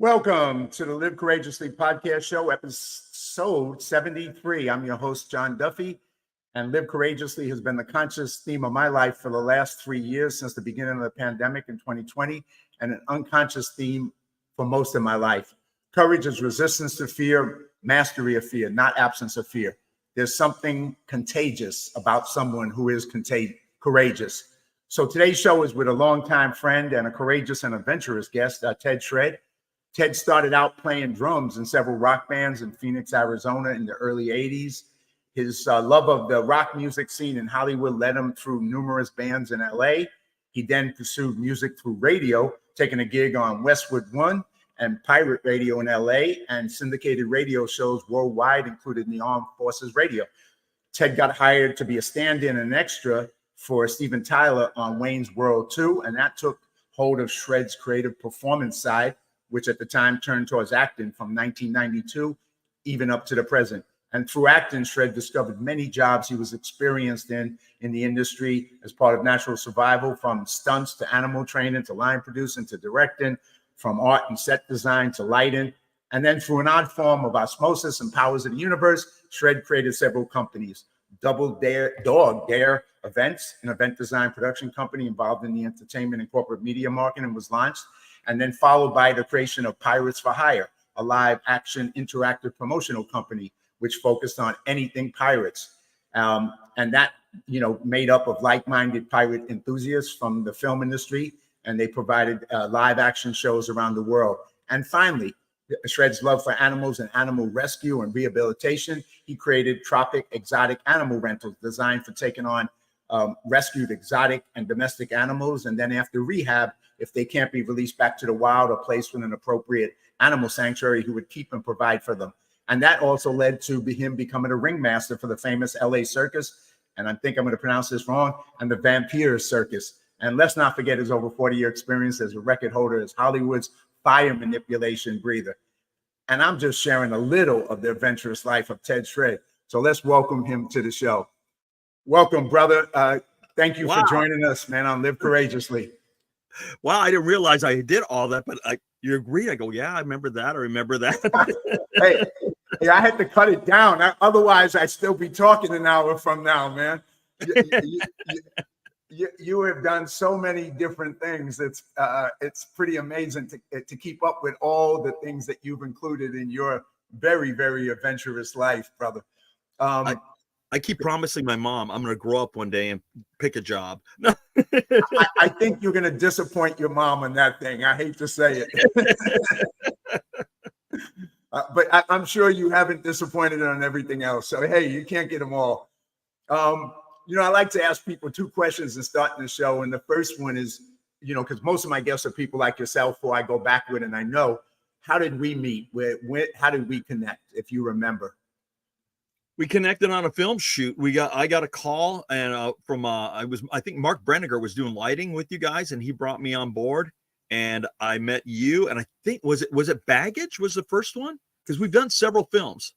Welcome to the Live Courageously podcast show, episode 73. I'm your host, John Duffy, and Live Courageously has been the conscious theme of my life for the last 3 years since the beginning of the pandemic in 2020, and an unconscious theme for most of my life. Courage is resistance to fear, mastery of fear, not absence of fear. There's something contagious about someone who is courageous. So today's show is with a longtime friend and a courageous and adventurous guest, Ted Shred. Ted started out playing drums in several rock bands in Phoenix, Arizona in the early 80s. His love of the rock music scene in Hollywood led him through numerous bands in LA. He then pursued music through radio, taking a gig on Westwood One and pirate radio in LA and syndicated radio shows worldwide, including the Armed Forces Radio. Ted got hired to be a stand-in and extra for Steven Tyler on Wayne's World 2, and that took hold of Shred's creative performance side, which at the time turned towards acting from 1992, even up to the present. And through acting, Shred discovered many jobs he was experienced in the industry as part of natural survival, from stunts to animal training to line producing to directing, from art and set design to lighting. And then through an odd form of osmosis and powers of the universe, Shred created several companies. Dog Dare Events, an event design production company involved in the entertainment and corporate media marketing, was launched, and then followed by the creation of Pirates for Hire, a live action interactive promotional company which focused on anything pirates. And that, made up of like-minded pirate enthusiasts from the film industry, and they provided live action shows around the world. And finally, Shred's love for animals and animal rescue and rehabilitation, he created Tropic Exotic Animal Rentals, designed for taking on rescued exotic and domestic animals, and then after rehab, if they can't be released back to the wild or placed in an appropriate animal sanctuary, he would keep and provide for them. And that also led to him becoming a ringmaster for the famous LA Circus, and I think I'm going to pronounce this wrong, and the Vampire Circus. And let's not forget his over 40-year experience as a record holder as Hollywood's fire manipulation breather. And I'm just sharing a little of the adventurous life of Ted Shred. So let's welcome him to the show. Welcome, brother. Thank you for joining us, man, on Live Courageously. Wow, I didn't realize I did all that, but you agreed. I go, yeah, I remember that. I remember that. hey, I had to cut it down. Otherwise, I'd still be talking an hour from now, man. You have done so many different things. It's pretty amazing to keep up with all the things that you've included in your very, very adventurous life, brother. I keep promising my mom I'm going to grow up one day and pick a job. I think you're going to disappoint your mom on that thing. I hate to say it. But I'm sure you haven't disappointed her on everything else. So, hey, you can't get them all. I like to ask people two questions in starting the show. And the first one is, because most of my guests are people like yourself who I go back with, and I know, how did we meet? How did we connect, if you remember? We connected on a film shoot. I got a call and from I think Mark Brenniger was doing lighting with you guys, and he brought me on board, and I met you. And I think was it Baggage was the first one, because we've done several films.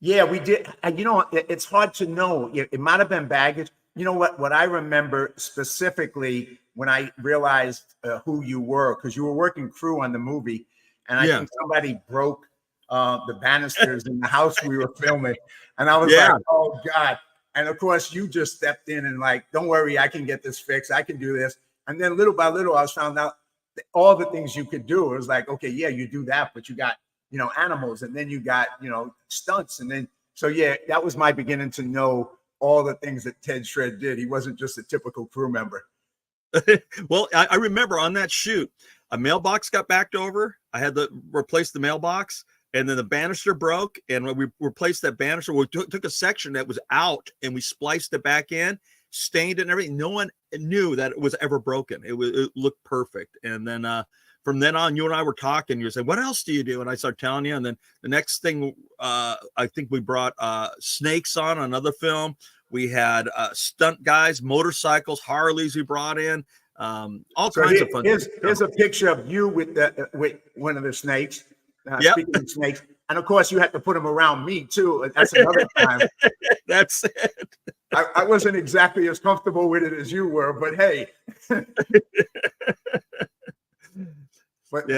Yeah, we did. It's hard to know. It might have been Baggage. You know what I remember specifically when I realized who you were, because you were working crew on the movie, and I think somebody broke the banisters in the house we were filming. And I was like, oh God. And of course you just stepped in and like, don't worry, I can get this fixed. I can do this. And then little by little, I was found out all the things you could do. It was like, okay, yeah, you do that, but you got, animals, and then you got, stunts. And then, so yeah, that was my beginning to know all the things that Ted Shred did. He wasn't just a typical crew member. Well, I remember on that shoot, a mailbox got backed over. I had to replace the mailbox. And then the banister broke, and when we replaced that banister, we took a section that was out and we spliced it back in, stained it and everything. No one knew that it was ever broken. It looked perfect. And then from then on, you and I were talking. You were saying, what else do you do? And I started telling you. And then the next thing, I think we brought snakes on another film. We had stunt guys, motorcycles, Harleys we brought in. All kinds of fun. Here's a picture of you with one of the snakes. Speaking of snakes, and of course you had to put them around me too. That's another time. That's it. I wasn't exactly as comfortable with it as you were, but hey. but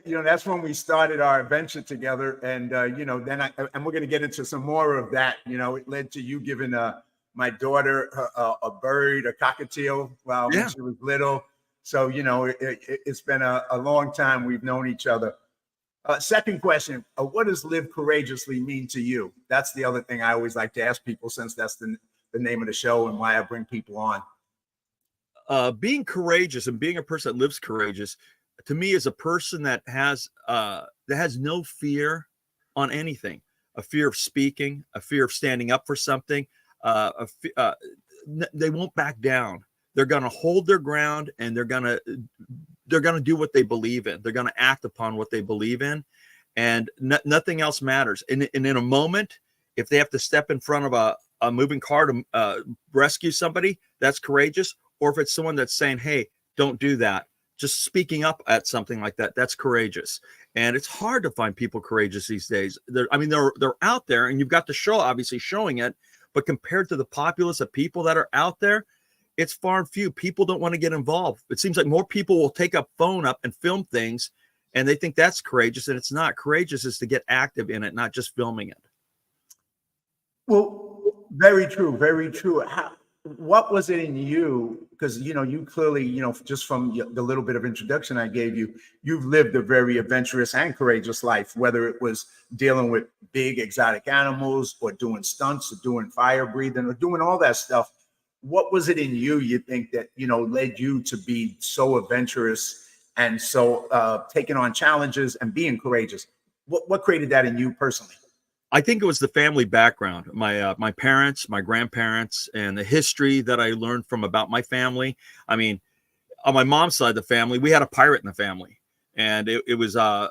that's when we started our adventure together. And, then and we're going to get into some more of that. It led to you giving my daughter a bird, a cockatiel, when Yeah. she was little. So, it's been a long time we've known each other. Second question, what does Live Courageously mean to you? That's the other thing I always like to ask people, since that's the name of the show and why I bring people on. Being courageous and being a person that lives courageous, to me, is a person that has no fear on anything. A fear of speaking, a fear of standing up for something. They won't back down. They're going to hold their ground, and they're going to do what they believe in. They're going to act upon what they believe in, and nothing else matters. And in a moment, if they have to step in front of a moving car to rescue somebody, that's courageous. Or if it's someone that's saying, hey, don't do that, just speaking up at something like that, that's courageous. And it's hard to find people courageous these days. They're out there, and you've got the show obviously showing it, but compared to the populace of people that are out there, it's far and few. People don't want to get involved. It seems like more people will take a phone up and film things, and they think that's courageous, and it's not. Courageous is to get active in it, not just filming it. Well, very true, very true. What was it in you? Because, you clearly, just from the little bit of introduction I gave you, you've lived a very adventurous and courageous life, whether it was dealing with big exotic animals or doing stunts or doing fire breathing or doing all that stuff. What was it in you think that, led you to be so adventurous and so taking on challenges and being courageous? What created that in you personally? I think it was the family background, my parents, my grandparents, and the history that I learned from about my family. I mean, on my mom's side of the family, we had a pirate in the family, and it was a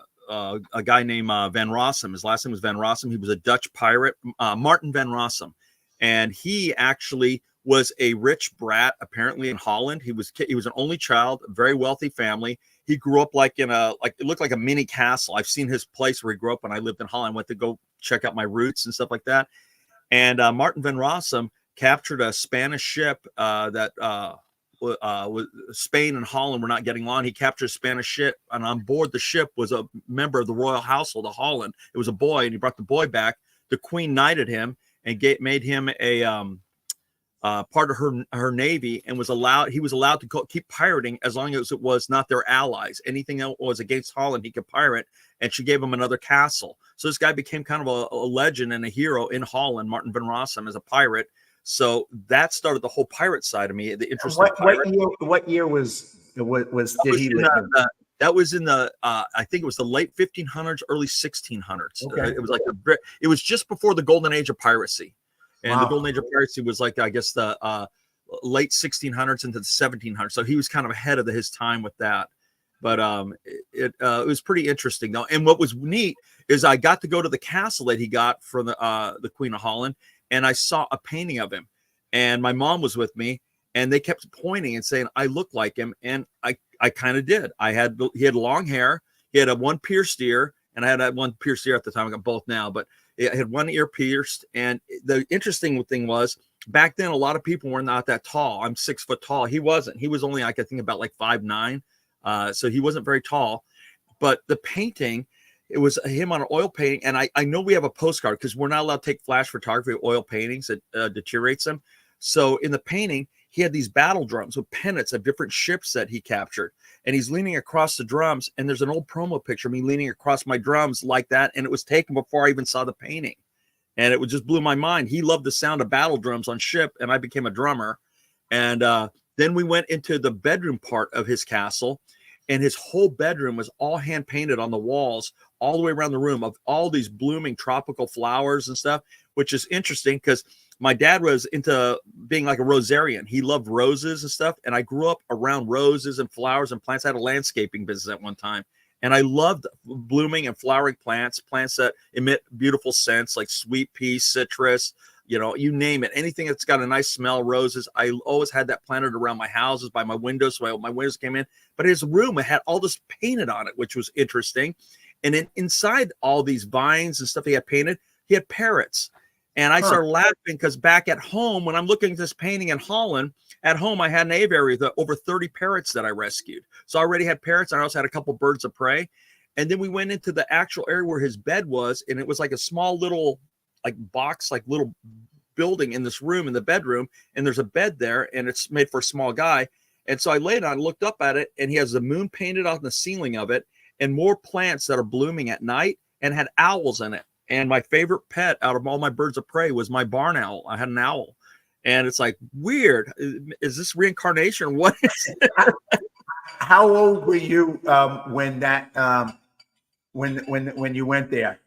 guy named Van Rossum. His last name was Van Rossum. He was a Dutch pirate, Martin Van Rossum, and he actually was a rich brat, apparently in Holland. He was an only child, a very wealthy family. He grew up it looked like a mini castle. I've seen his place where he grew up when I lived in Holland. I went to go check out my roots and stuff like that. And Martin Van Rossum captured a Spanish ship that Spain and Holland were not getting along. He captured a Spanish ship, and on board the ship was a member of the royal household of Holland. It was a boy, and he brought the boy back. The queen knighted him and made him a part of her navy, and he was allowed to keep pirating as long as it was not their allies. Anything that was against Holland, he could pirate, and she gave him another castle. So this guy became kind of a legend and a hero in Holland, Martin Van Rossum, as a pirate. So that started the whole pirate side of me, the interest in pirate. What year did he live in? That was in the I think it was the late 1500s, early 1600s. Okay. It was just before the golden age of piracy. And Wow. The golden age of piracy was I guess the late 1600s into the 1700s. So he was kind of ahead of his time with that. But it was pretty interesting though. And what was neat is I got to go to the castle that he got from the Queen of Holland, and I saw a painting of him. And my mom was with me, and they kept pointing and saying I look like him, and I kind of did. He had long hair, he had one pierced ear, and I had one pierced ear at the time. I got both now, but I had one ear pierced. And the interesting thing was, back then a lot of people were not that tall. I'm 6 foot tall. He wasn't. He was only I think about 5'9". So he wasn't very tall. But the painting, it was him on an oil painting. And I know we have a postcard because we're not allowed to take flash photography of oil paintings. It deteriorates them. So in the painting, he had these battle drums with pennants of different ships that he captured. And he's leaning across the drums. And there's an old promo picture of me leaning across my drums like that. And it was taken before I even saw the painting. And it just blew my mind. He loved the sound of battle drums on ship. And I became a drummer. And then we went into the bedroom part of his castle. And his whole bedroom was all hand painted on the walls all the way around the room of all these blooming tropical flowers and stuff, which is interesting because my dad was into being like a rosarian. He loved roses and stuff. And I grew up around roses and flowers and plants. I had a landscaping business at one time. And I loved blooming and flowering plants that emit beautiful scents like sweet pea, citrus, you name it. Anything that's got a nice smell, roses. I always had that planted around my houses, by my windows. So my windows came in. But his room, it had all this painted on it, which was interesting. And inside all these vines and stuff he had painted, he had parrots. And I started laughing because back at home, when I'm looking at this painting in Holland, at home, I had an aviary with over 30 parrots that I rescued. So I already had parrots. I also had a couple birds of prey. And then we went into the actual area where his bed was, and it was like a small little like box, like little building in this room in the bedroom, and there's a bed there, and it's made for a small guy. And so I laid on, looked up at it, and he has the moon painted on the ceiling of it, and more plants that are blooming at night, and had owls in it. And my favorite pet out of all my birds of prey was my barn owl. I had an owl, and it's like weird. Is this reincarnation? What is it? How old were you when that when you went there?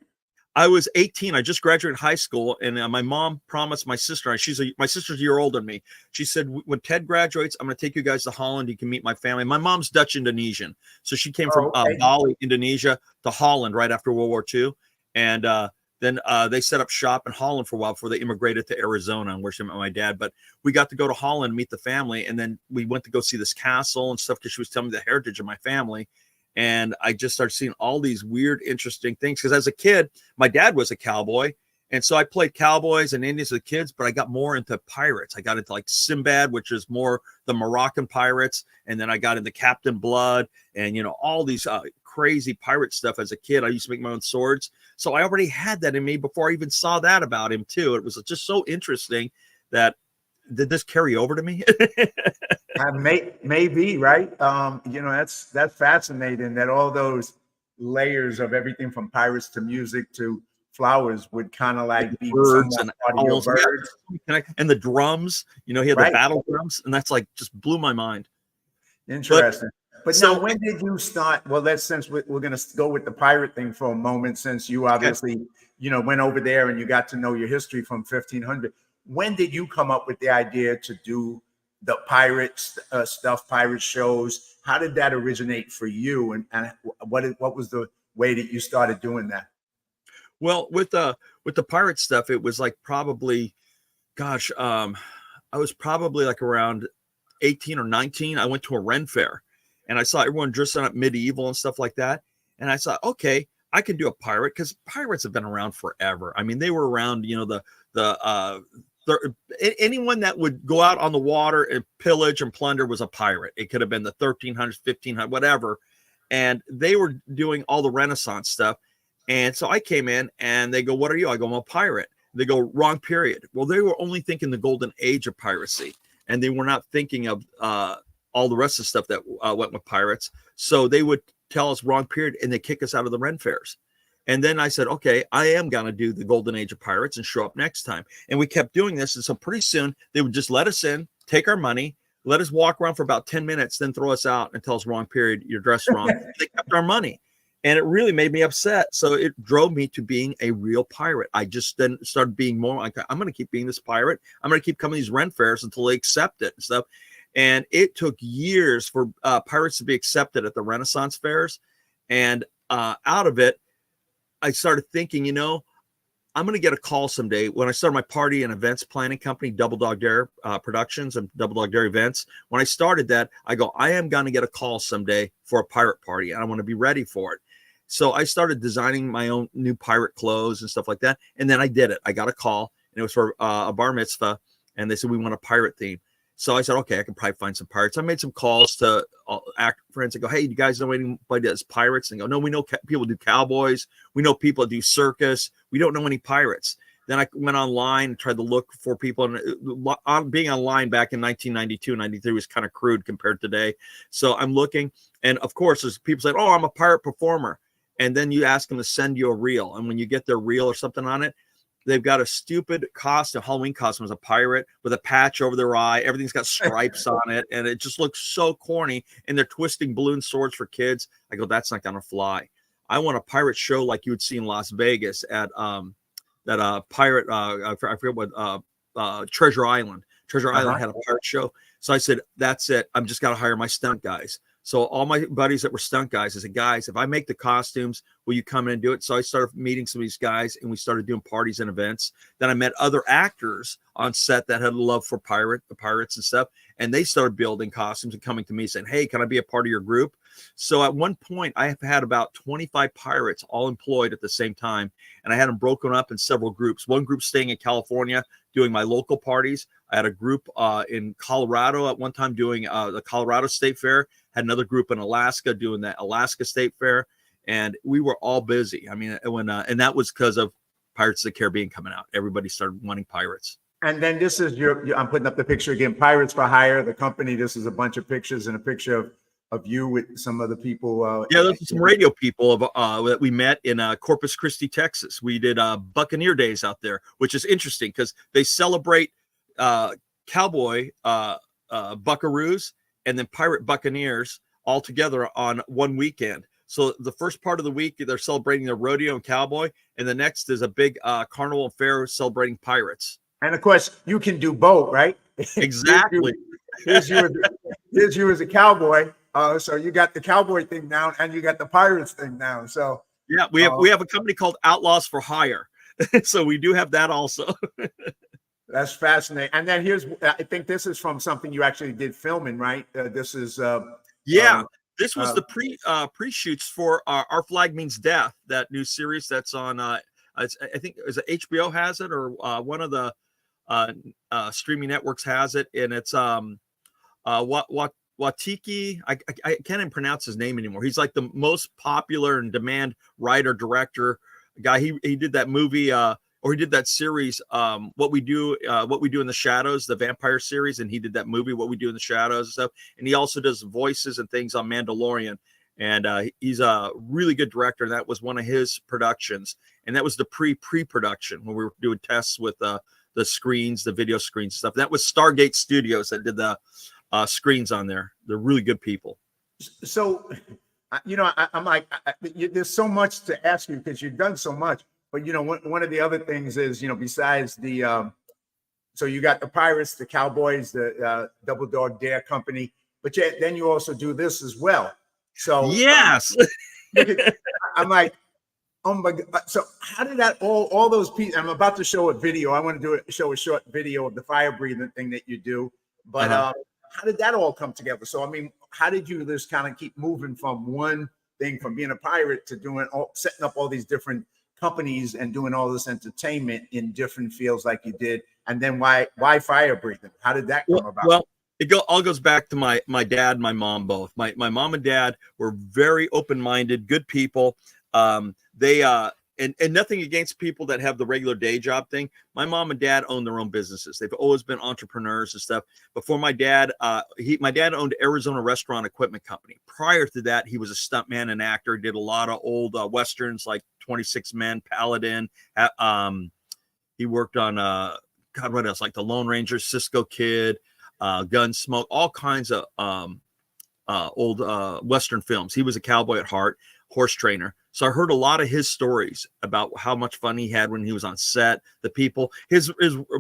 I was 18. I just graduated high school, and my mom promised my sister, and my sister's a year older than me. She said, when Ted graduates, I'm going to take you guys to Holland. You can meet my family. My mom's Dutch Indonesian, so she came from Bali, Indonesia, to Holland right after World War II, and then they set up shop in Holland for a while before they immigrated to Arizona, and where she met my dad. But we got to go to Holland and meet the family, and then we went to go see this castle and stuff because she was telling me the heritage of my family. And I just started seeing all these weird, interesting things. Because as a kid, my dad was a cowboy. And so I played cowboys and Indians with kids, but I got more into pirates. I got into like Sinbad, which is more the Moroccan pirates. And then I got into Captain Blood and, all these crazy pirate stuff as a kid. I used to make my own swords. So I already had that in me before I even saw that about him, too. It was just so interesting that did this carry over to me? Maybe, right? That's fascinating that all those layers of everything from pirates to music to flowers would kind of like be birds and part of your birds. And the drums, he had the battle drums, and that's like just blew my mind. Interesting. But so, now, when did you start? Well, since we're going to go with the pirate thing for a moment, since you obviously, went over there and you got to know your history from 1500. When did you come up with the idea to do the pirate stuff, pirate shows? How did that originate for you? And what was the way that you started doing that? Well, with the pirate stuff, it was like probably, I was probably like around 18 or 19. I went to a Ren fair and I saw everyone dressing up medieval and stuff like that. And I thought, okay, I can do a pirate because pirates have been around forever. I mean, they were around, anyone that would go out on the water and pillage and plunder was a pirate. It could have been the 1300s, 1500s, whatever. And they were doing all the Renaissance stuff. And so I came in and they go, what are you? I go, I'm a pirate. They go, wrong period. Well, they were only thinking the golden age of piracy. And they were not thinking of all the rest of the stuff that went with pirates. So they would tell us wrong period and they kick us out of the Ren fairs. And then I said, okay, I am going to do the golden age of pirates and show up next time. And we kept doing this. And so pretty soon they would just let us in, take our money, let us walk around for about 10 minutes, then throw us out and tell us wrong period, you're dressed wrong. They kept our money. And it really made me upset. So it drove me to being a real pirate. I just then started being more like, I'm going to keep being this pirate. I'm going to keep coming to these Ren fairs until they accept it and stuff. And it took years for pirates to be accepted at the Renaissance fairs. And out of it, I started thinking, I'm going to get a call someday. When I started my party and events planning company, Double Dog Dare Productions and Double Dog Dare Events, when I started that, I go, I am going to get a call someday for a pirate party, and I want to be ready for it. So I started designing my own new pirate clothes and stuff like that. And then I did it. I got a call, and it was for a bar mitzvah, and they said, we want a pirate theme. So I said, okay, I can probably find some pirates. I made some calls to actor friends and go, hey, you guys know anybody that's pirates? And go, no, we know people do cowboys. We know people that do circus. We don't know any pirates. Then I went online and tried to look for people. And being online back in 1992, 93 was kind of crude compared to today. So I'm looking. And of course, there's people saying, oh, I'm a pirate performer. And then you ask them to send you a reel. And when you get their reel or something on it, they've got a stupid costume, Halloween costume as a pirate with a patch over their eye. Everything's got stripes on it. And it just looks so corny. And they're twisting balloon swords for kids. I go, that's not going to fly. I want a pirate show like you would see in Las Vegas at that pirate, I forget what, Treasure Island. Treasure Island had a pirate show. So I said, that's it. I'm just got to hire my stunt guys. So all my buddies that were stunt guys, I said, guys, if I make the costumes, will you come in and do it? So I started meeting some of these guys and we started doing parties and events. Then I met other actors on set that had a love for the pirates and stuff. And they started building costumes and coming to me saying, hey, can I be a part of your group? So at one point I have had about 25 pirates all employed at the same time. And I had them broken up in several groups. One group staying in California, doing my local parties. I had a group in Colorado at one time doing the Colorado State Fair. Had another group in Alaska doing that Alaska State Fair. and we were all busy. I mean, when and that was because of Pirates of the Caribbean coming out. Everybody started wanting pirates. And then this is I'm putting up the picture again, Pirates for Hire, the company. This is a bunch of pictures and a picture of you with some other people. Yeah, there's some radio people that we met in Corpus Christi, Texas. We did Buccaneer Days out there, which is interesting because they celebrate cowboy buckaroos and then pirate buccaneers all together on one weekend. So the first part of the week, they're celebrating the rodeo and cowboy, and the next is a big carnival fair celebrating pirates. And of course, you can do both, right? Exactly. here's you as a cowboy. So you got the cowboy thing down, and you got the pirates thing down. So yeah, we have a company called Outlaws for Hire, so we do have that also. That's fascinating. And then I think this is from something you actually did filming, right? This is this was the pre-shoots for Our Flag Means Death, that new series that's on. I think is it HBO has it, or one of the streaming networks has it, and it's Watiki. I can't even pronounce his name anymore. He's like the most popular and demand writer director guy. He did that movie or he did that series, What We Do in the Shadows, the vampire series, and he did that movie, What We Do in the Shadows and stuff. And he also does voices and things on Mandalorian. And he's a really good director. That was one of his productions, and that was the pre-production when we were doing tests with the screens, the video screens and stuff. That was Stargate Studios that did the screens on there. They're really good people. So, I'm like, there's so much to ask you because you've done so much. But one of the other things is, besides the, so you got the Pirates, the Cowboys, the Double Dog Dare Company, but then you also do this as well. So yes, I'm like, oh my God. So how did that all those pieces? I'm about to show a video. I want to show a short video of the fire breathing thing that you do. But how did that all come together? So I mean, how did you just kind of keep moving from one thing, from being a pirate to setting up all these different companies and doing all this entertainment in different fields like you did? And then why fire breathing? How did that come about? Well, all goes back to my dad and my mom both. My mom and dad were very open-minded, good people. They and nothing against people that have the regular day job thing. My mom and dad own their own businesses. They've always been entrepreneurs and stuff. Before my dad, my dad owned Arizona Restaurant Equipment Company. Prior to that, he was a stuntman and actor. Did a lot of old westerns like 26 Men, Paladin. He worked on God, what else? Like the Lone Ranger, Cisco Kid, Gunsmoke, all kinds of old western films. He was a cowboy at heart, horse trainer. So I heard a lot of his stories about how much fun he had when he was on set, the people. His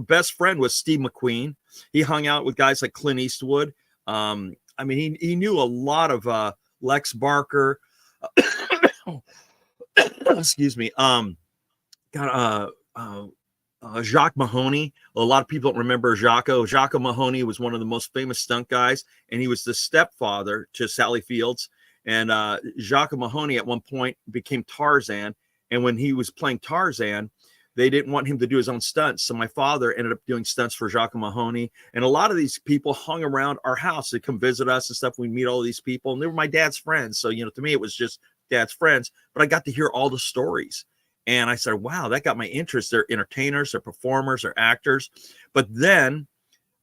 best friend was Steve McQueen. He hung out with guys like Clint Eastwood. I mean, he knew a lot of Lex Barker. Excuse me. Jacques Mahoney. A lot of people don't remember Jacques. Jacques Mahoney was one of the most famous stunt guys, and he was the stepfather to Sally Fields. And Jacques Mahoney at one point became Tarzan. And when he was playing Tarzan, they didn't want him to do his own stunts. So my father ended up doing stunts for Jacques Mahoney. And a lot of these people hung around our house to come visit us and stuff. We'd meet all these people, and they were my dad's friends. So, to me, it was just dad's friends. But I got to hear all the stories. And I said, wow, that got my interest. They're entertainers, they're performers, they're actors. But then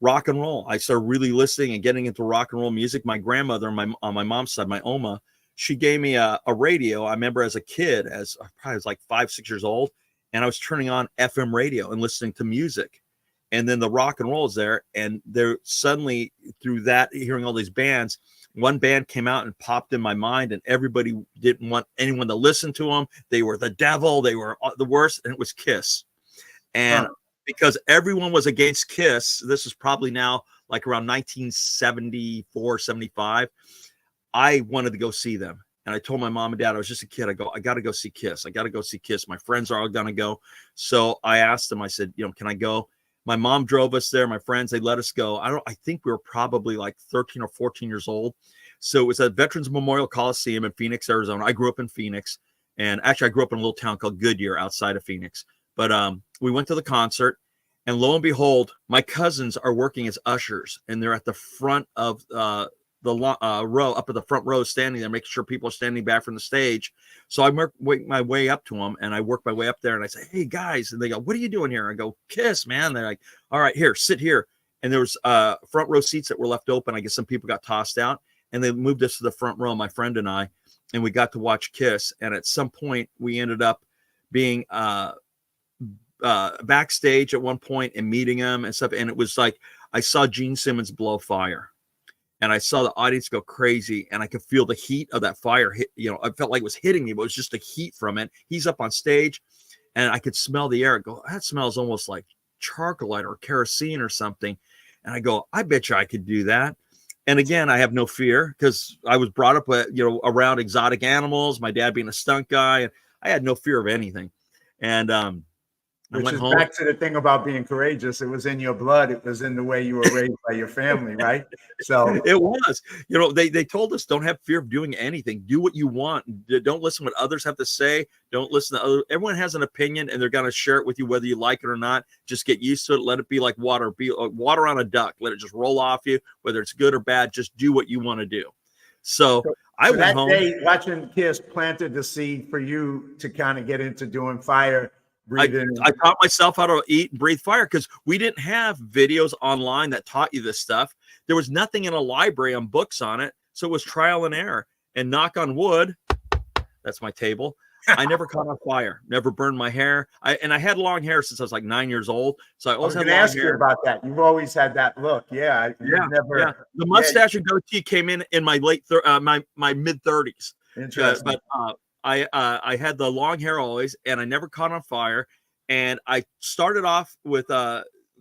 rock and roll. I started really listening and getting into rock and roll music. My grandmother on my mom's side, my Oma, she gave me a radio. I remember as a kid, as I probably was like 5-6 years old, and I was turning on FM radio and listening to music. And then the rock and roll is there. And there suddenly, through that, hearing all these bands, one band came out and popped in my mind, and everybody didn't want anyone to listen to them. They were the devil. They were the worst. And it was Kiss. And because everyone was against Kiss, this is probably now like around 1974, 75. I wanted to go see them. And I told my mom and dad, I was just a kid. I got to go see Kiss. I got to go see Kiss. My friends are all going to go. So I asked them, I said, can I go? My mom drove us there. My friends, they let us go. I think we were probably like 13 or 14 years old. So it was at Veterans Memorial Coliseum in Phoenix, Arizona. I grew up in Phoenix. And actually, I grew up in a little town called Goodyear outside of Phoenix. But we went to the concert, and lo and behold, my cousins are working as ushers, and they're at the front of row up at the front row, standing there, making sure people are standing back from the stage. So I work my way up to them, and I work my way up there, and I say, "Hey guys," and they go, "What are you doing here?" I go, "Kiss, man." They're like, "All right, here, sit here." And there was front row seats that were left open. I guess some people got tossed out, and they moved us to the front row, my friend and I, and we got to watch Kiss. And at some point, we ended up being backstage at one point and meeting him and stuff. And it was like I saw Gene Simmons blow fire. And I saw the audience go crazy, and I could feel the heat of that fire hit. I felt like it was hitting me, but it was just the heat from it. He's up on stage, and I could smell the air. I go, that smells almost like charcoal or kerosene or something. And I go, I bet you I could do that. And again, I have no fear because I was brought up, around exotic animals. My dad being a stunt guy, and I had no fear of anything. And I Which went is home. back to the thing about being courageous. It was in your blood. It was in the way you were raised by your family, right? So it was, they told us, don't have fear of doing anything. Do what you want. Don't listen to what others have to say. Don't listen to others. Everyone has an opinion, and they're going to share it with you, whether you like it or not. Just get used to it. Let it be like water. Be water on a duck. Let it just roll off you, whether it's good or bad. Just do what you want to do. So I went home. That day, watching Kiss planted the seed for you to kind of get into doing fire. I taught myself how to eat and breathe fire because we didn't have videos online that taught you this stuff. There was nothing in a library on books on it. So it was trial and error. And knock on wood, that's my table. I never caught on fire, never burned my hair. I had long hair since I was like 9 years old. So I always had long hair. I was going to ask you about that. You've always had that look. Yeah. The mustache and goatee came in my my mid 30s. Interesting. But I had the long hair always, and I never caught on fire. And I started off with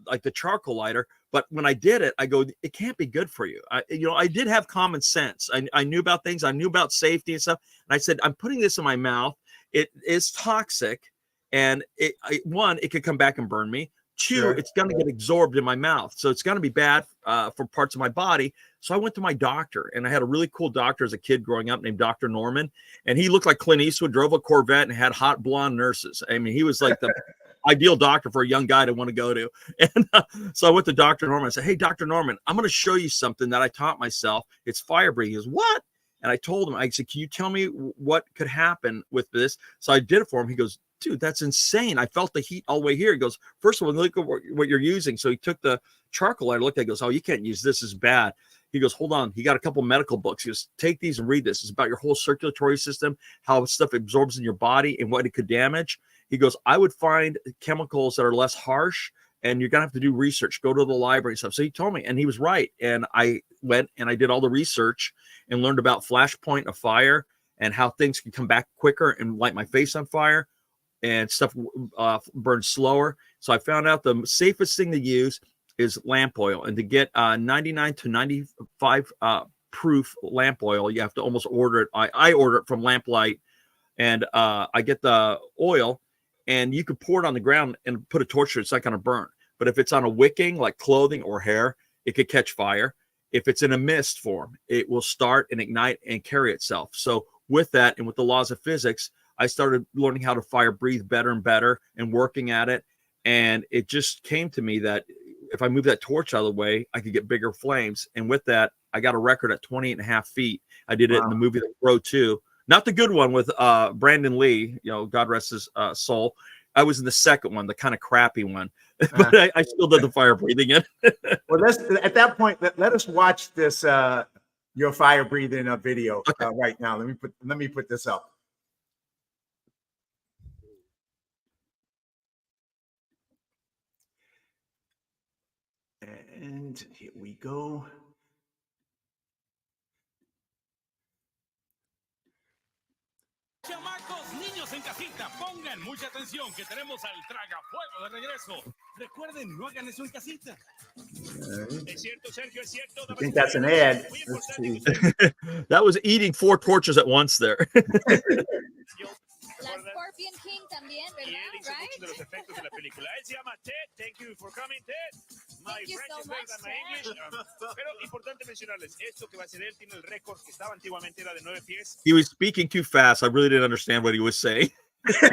like the charcoal lighter, but when I did it, I go, it can't be good for you. I did have common sense. I knew about things. I knew about safety and stuff. And I said, I'm putting this in my mouth. It is toxic, and it could come back and burn me. Two, sure. It's going to get absorbed in my mouth. So it's going to be bad for parts of my body. So I went to my doctor, and I had a really cool doctor as a kid growing up named Dr. Norman. And he looked like Clint Eastwood, drove a Corvette, and had hot blonde nurses. I mean, he was like the ideal doctor for a young guy to want to go to. And so I went to Dr. Norman. I said, hey, Dr. Norman, I'm going to show you something that I taught myself. It's fire breathing. He goes, what? And I told him, I said, can you tell me what could happen with this? So I did it for him. He goes, dude, that's insane. I felt the heat all the way here. He goes, first of all, look at what you're using. So he took the charcoal. I looked at it, goes, oh, you can't use this. It's bad. He goes, hold on. He got a couple medical books. He goes, take these and read this. It's about your whole circulatory system, how stuff absorbs in your body and what it could damage. He goes, I would find chemicals that are less harsh, and you're going to have to do research. Go to the library and stuff. So he told me, and he was right. And I went and I did all the research and learned about flashpoint of fire and how things can come back quicker and light my face on fire. And stuff burns slower. So I found out the safest thing to use is lamp oil. And to get 99 to 95 proof lamp oil, you have to almost order it. I order it from Lamplight, and I get the oil, and you could pour it on the ground and put a torch to it. It's not going to burn. But if it's on a wicking, like clothing or hair, it could catch fire. If it's in a mist form, it will start and ignite and carry itself. So with that, and with the laws of physics, I started learning how to fire breathe better and better and working at it. And it just came to me that if I move that torch out of the way, I could get bigger flames. And with that, I got a record at 28.5 feet. I did it in the movie The Crow 2, not the good one with Brandon Lee, God rest his soul. I was in the second one, the kind of crappy one, but I still did the fire breathing in. Well, at that point, let us watch this, your fire breathing video right now. Let me put this up. And here we go. Chamacos, niños en casita, pongan mucha atención que tenemos al tragafuego de regreso. Recuerden, no hagan eso en casita. Es cierto, Sergio, es cierto. I think that's an ad. Let's see. That was eating 4 torches at once there. La Scorpion King también, ¿verdad? Right? De los efectos de la película. Él se llama Ted. Thank you for coming, Ted. My Thank you French so is better much, than my English. Pero importante mencionarles, esto que va a ser él tiene el récord que estaba antiguamente era de 9 pies. He was speaking too fast. I really didn't understand what he was saying. De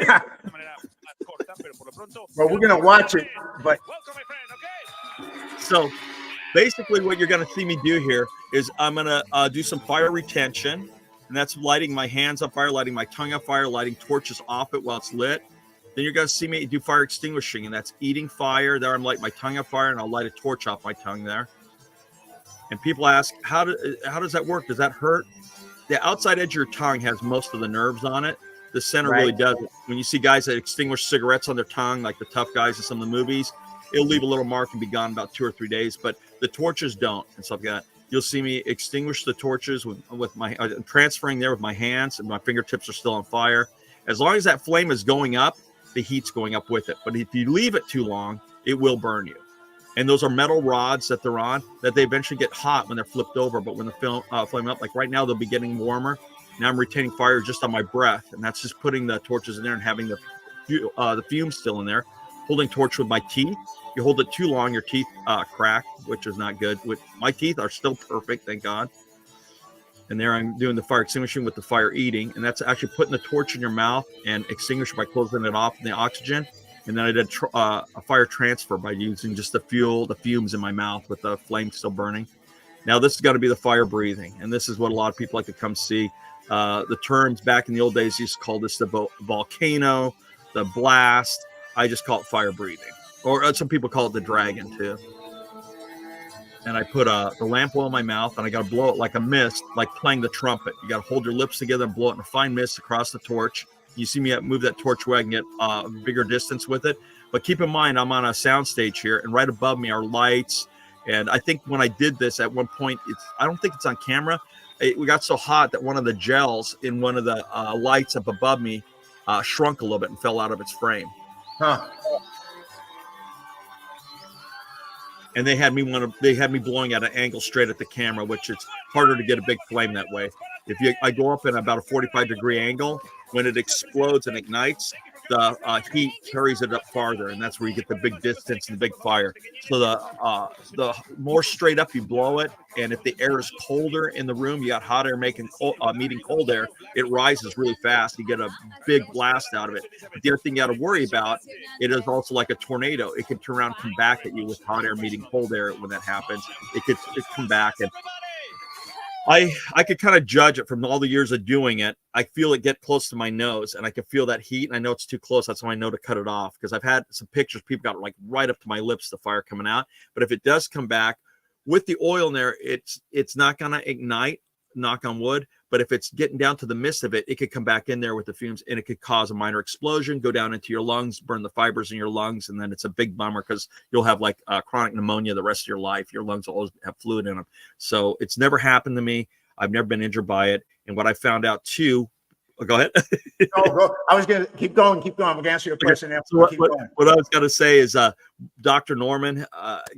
manera más corta, pero por lo pronto. Well, we're going to watch it, but. Welcome, my friend, okay? So basically what you're going to see me do here is I'm going to do some fire retention, and that's lighting my hands on fire, lighting my tongue on fire, lighting torches off it while it's lit. Then you're going to see me do fire extinguishing, and that's eating fire. There I'm lighting my tongue on fire, and I'll light a torch off my tongue there. And people ask, how does that work? Does that hurt? The outside edge of your tongue has most of the nerves on it. The center really doesn't. When you see guys that extinguish cigarettes on their tongue, like the tough guys in some of the movies, it'll leave a little mark and be gone about 2 or 3 days. But the torches don't, and stuff like that. You'll see me extinguish the torches with my transferring there with my hands, and my fingertips are still on fire. As long as that flame is going up, the heat's going up with it. But if you leave it too long, it will burn you. And those are metal rods that they're on that they eventually get hot when they're flipped over. But when the flame up, like right now, they'll be getting warmer. Now I'm retaining fire just on my breath, and that's just putting the torches in there and having the fumes still in there. Holding torch with my teeth. You hold it too long, your teeth crack, which is not good. My teeth are still perfect, thank God. And there I'm doing the fire extinguishing with the fire eating, and that's actually putting the torch in your mouth and extinguish by closing it off in the oxygen. And then I did a fire transfer by using just the fumes in my mouth with the flame still burning. Now this is going to be the fire breathing, and this is what a lot of people like to come see. The terms back in the old days used to call this the volcano, the blast. I just call it fire breathing, or some people call it the dragon too. And I put the lamp oil in my mouth, and I got to blow it like a mist, like playing the trumpet. You got to hold your lips together and blow it in a fine mist across the torch. You see me move that torch where I can get a bigger distance with it. But keep in mind, I'm on a sound stage here, and right above me are lights. And I think when I did this at one point, I don't think it's on camera. We got so hot that one of the gels in one of the lights up above me shrunk a little bit and fell out of its frame. Huh. And they had me blowing at an angle straight at the camera, which it's harder to get a big flame that way. I go up in about a 45-degree angle, when it explodes and ignites, the heat carries it up farther, and that's where you get the big distance and the big fire. So the more straight up you blow it, and if the air is colder in the room, you got hot air meeting cold air, it rises really fast. You get a big blast out of it. But the other thing you got to worry about, it is also like a tornado. It can turn around and come back at you with hot air meeting cold air. When that happens, it could come back. And I could kind of judge it from all the years of doing it. I feel it get close to my nose, and I can feel that heat, and I know it's too close. That's why I know to cut it off, because I've had some pictures. People got like right up to my lips, the fire coming out. But if it does come back with the oil in there, it's not going to ignite, knock on wood. But if it's getting down to the mist of it, it could come back in there with the fumes, and it could cause a minor explosion, go down into your lungs, burn the fibers in your lungs, and then it's a big bummer because you'll have like chronic pneumonia the rest of your life. Your lungs will always have fluid in them. So it's never happened to me. I've never been injured by it. And what I found out too, go ahead. I was going to keep going. I'm going to answer your question after. So what I was going to say is Dr. Norman,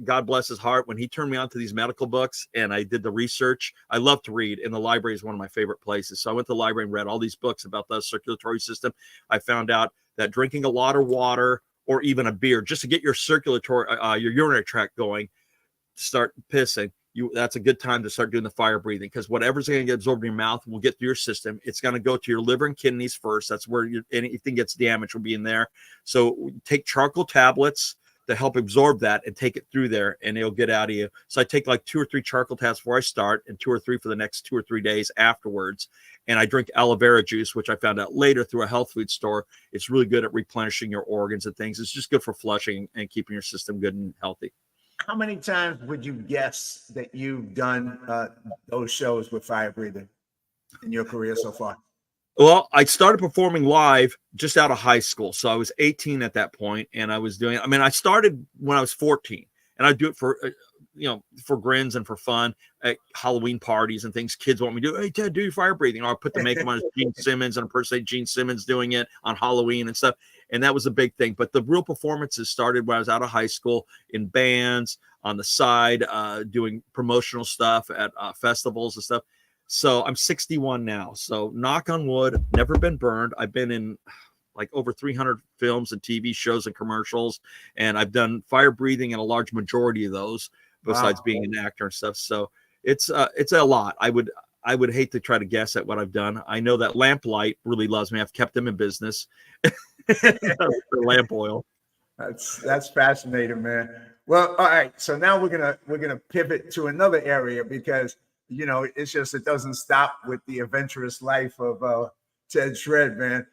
God bless his heart, when he turned me on to these medical books and I did the research, I love to read, and the library is one of my favorite places. So I went to the library and read all these books about the circulatory system. I found out that drinking a lot of water or even a beer, just to get your your urinary tract going, start pissing, that's a good time to start doing the fire breathing, because whatever's going to get absorbed in your mouth will get through your system. It's going to go to your liver and kidneys first. That's where anything gets damaged will be in there. So take charcoal tablets to help absorb that and take it through there, and it'll get out of you. So I take like 2 or 3 charcoal tablets before I start, and 2 or 3 for the next 2 or 3 days afterwards. And I drink aloe vera juice, which I found out later through a health food store. It's really good at replenishing your organs and things. It's just good for flushing and keeping your system good and healthy. How many times would you guess that you've done those shows with fire breathing in your career so far? Well, I started performing live just out of high school. So I was 18 at that point, and I was doing, I started when I was 14, and I do it for, for grins and for fun at Halloween parties and things. Kids want me to do, hey, Ted, do your fire breathing. Or I put the makeup on as Gene Simmons and impersonate Gene Simmons doing it on Halloween and stuff. And that was a big thing. But the real performances started when I was out of high school, in bands, on the side, doing promotional stuff at festivals and stuff. So I'm 61 now. So knock on wood, never been burned. I've been in like over 300 films and TV shows and commercials. And I've done fire breathing in a large majority of those, besides being an actor and stuff. So it's a lot. I would hate to try to guess at what I've done. I know that Lamplight really loves me. I've kept them in business. For lamp oil. That's fascinating, man. Well, all right. So now we're gonna pivot to another area because it's just it doesn't stop with the adventurous life of Ted Shred, man.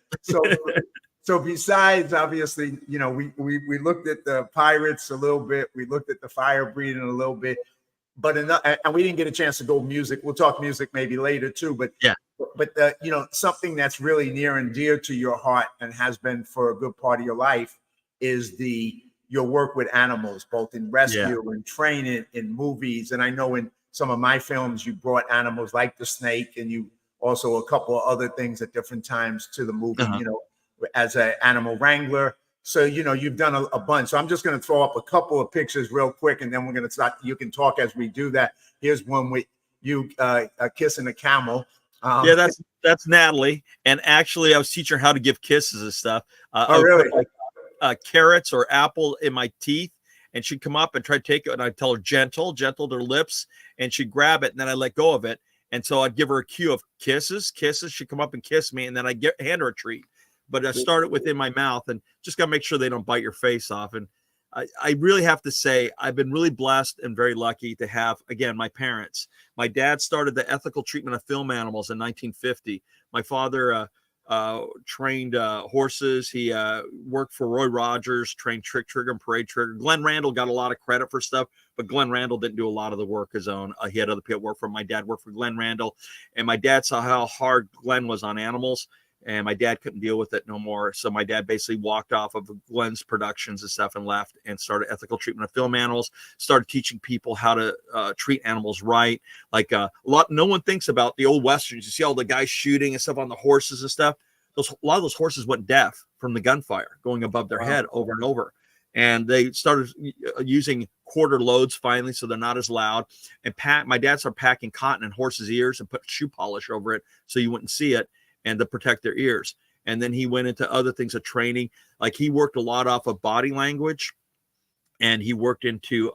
So besides obviously, we looked at the pirates a little bit, we looked at the fire breathing a little bit, but enough, and we didn't get a chance to go music. We'll talk music maybe later too, but Yeah. But something that's really near and dear to your heart and has been for a good part of your life is your work with animals, both in rescue and training, in movies. And I know in some of my films, you brought animals like the snake, and you also a couple of other things at different times to the movie, as an animal wrangler. So, you've done a bunch. So I'm just going to throw up a couple of pictures real quick, and then we're going to start. You can talk as we do that. Here's one with you kissing a camel. Yeah, that's Natalie. And actually, I was teaching her how to give kisses and stuff. Oh, really? Carrots or apple in my teeth, and she'd come up and try to take it, and I'd tell her gentle their lips, and she'd grab it, and then I let go of it, and so I'd give her a cue of kisses. She'd come up and kiss me, and then I'd hand her a treat. But I started within my mouth, and just gotta make sure they don't bite your face off. And I really have to say I've been really blessed and very lucky to have, again, my parents. My dad started the ethical treatment of film animals in 1950. My father trained horses. He worked for Roy Rogers, trained Trick Trigger and Parade Trigger. Glenn Randall got a lot of credit for stuff, but Glenn Randall didn't do a lot of the work his own. He had other people work for him. My dad worked for Glenn Randall, and my dad saw how hard Glenn was on animals, and my dad couldn't deal with it no more. So my dad basically walked off of Glenn's productions and stuff and left and started ethical treatment of film animals, started teaching people how to treat animals right. Like no one thinks about the old Westerns. You see all the guys shooting and stuff on the horses and stuff. A lot of those horses went deaf from the gunfire going above their head over and over. And they started using quarter loads finally, so they're not as loud. And my dad started packing cotton in horses' ears and put shoe polish over it so you wouldn't see it, and to protect their ears. And then he went into other things of training. Like he worked a lot off of body language, and he worked into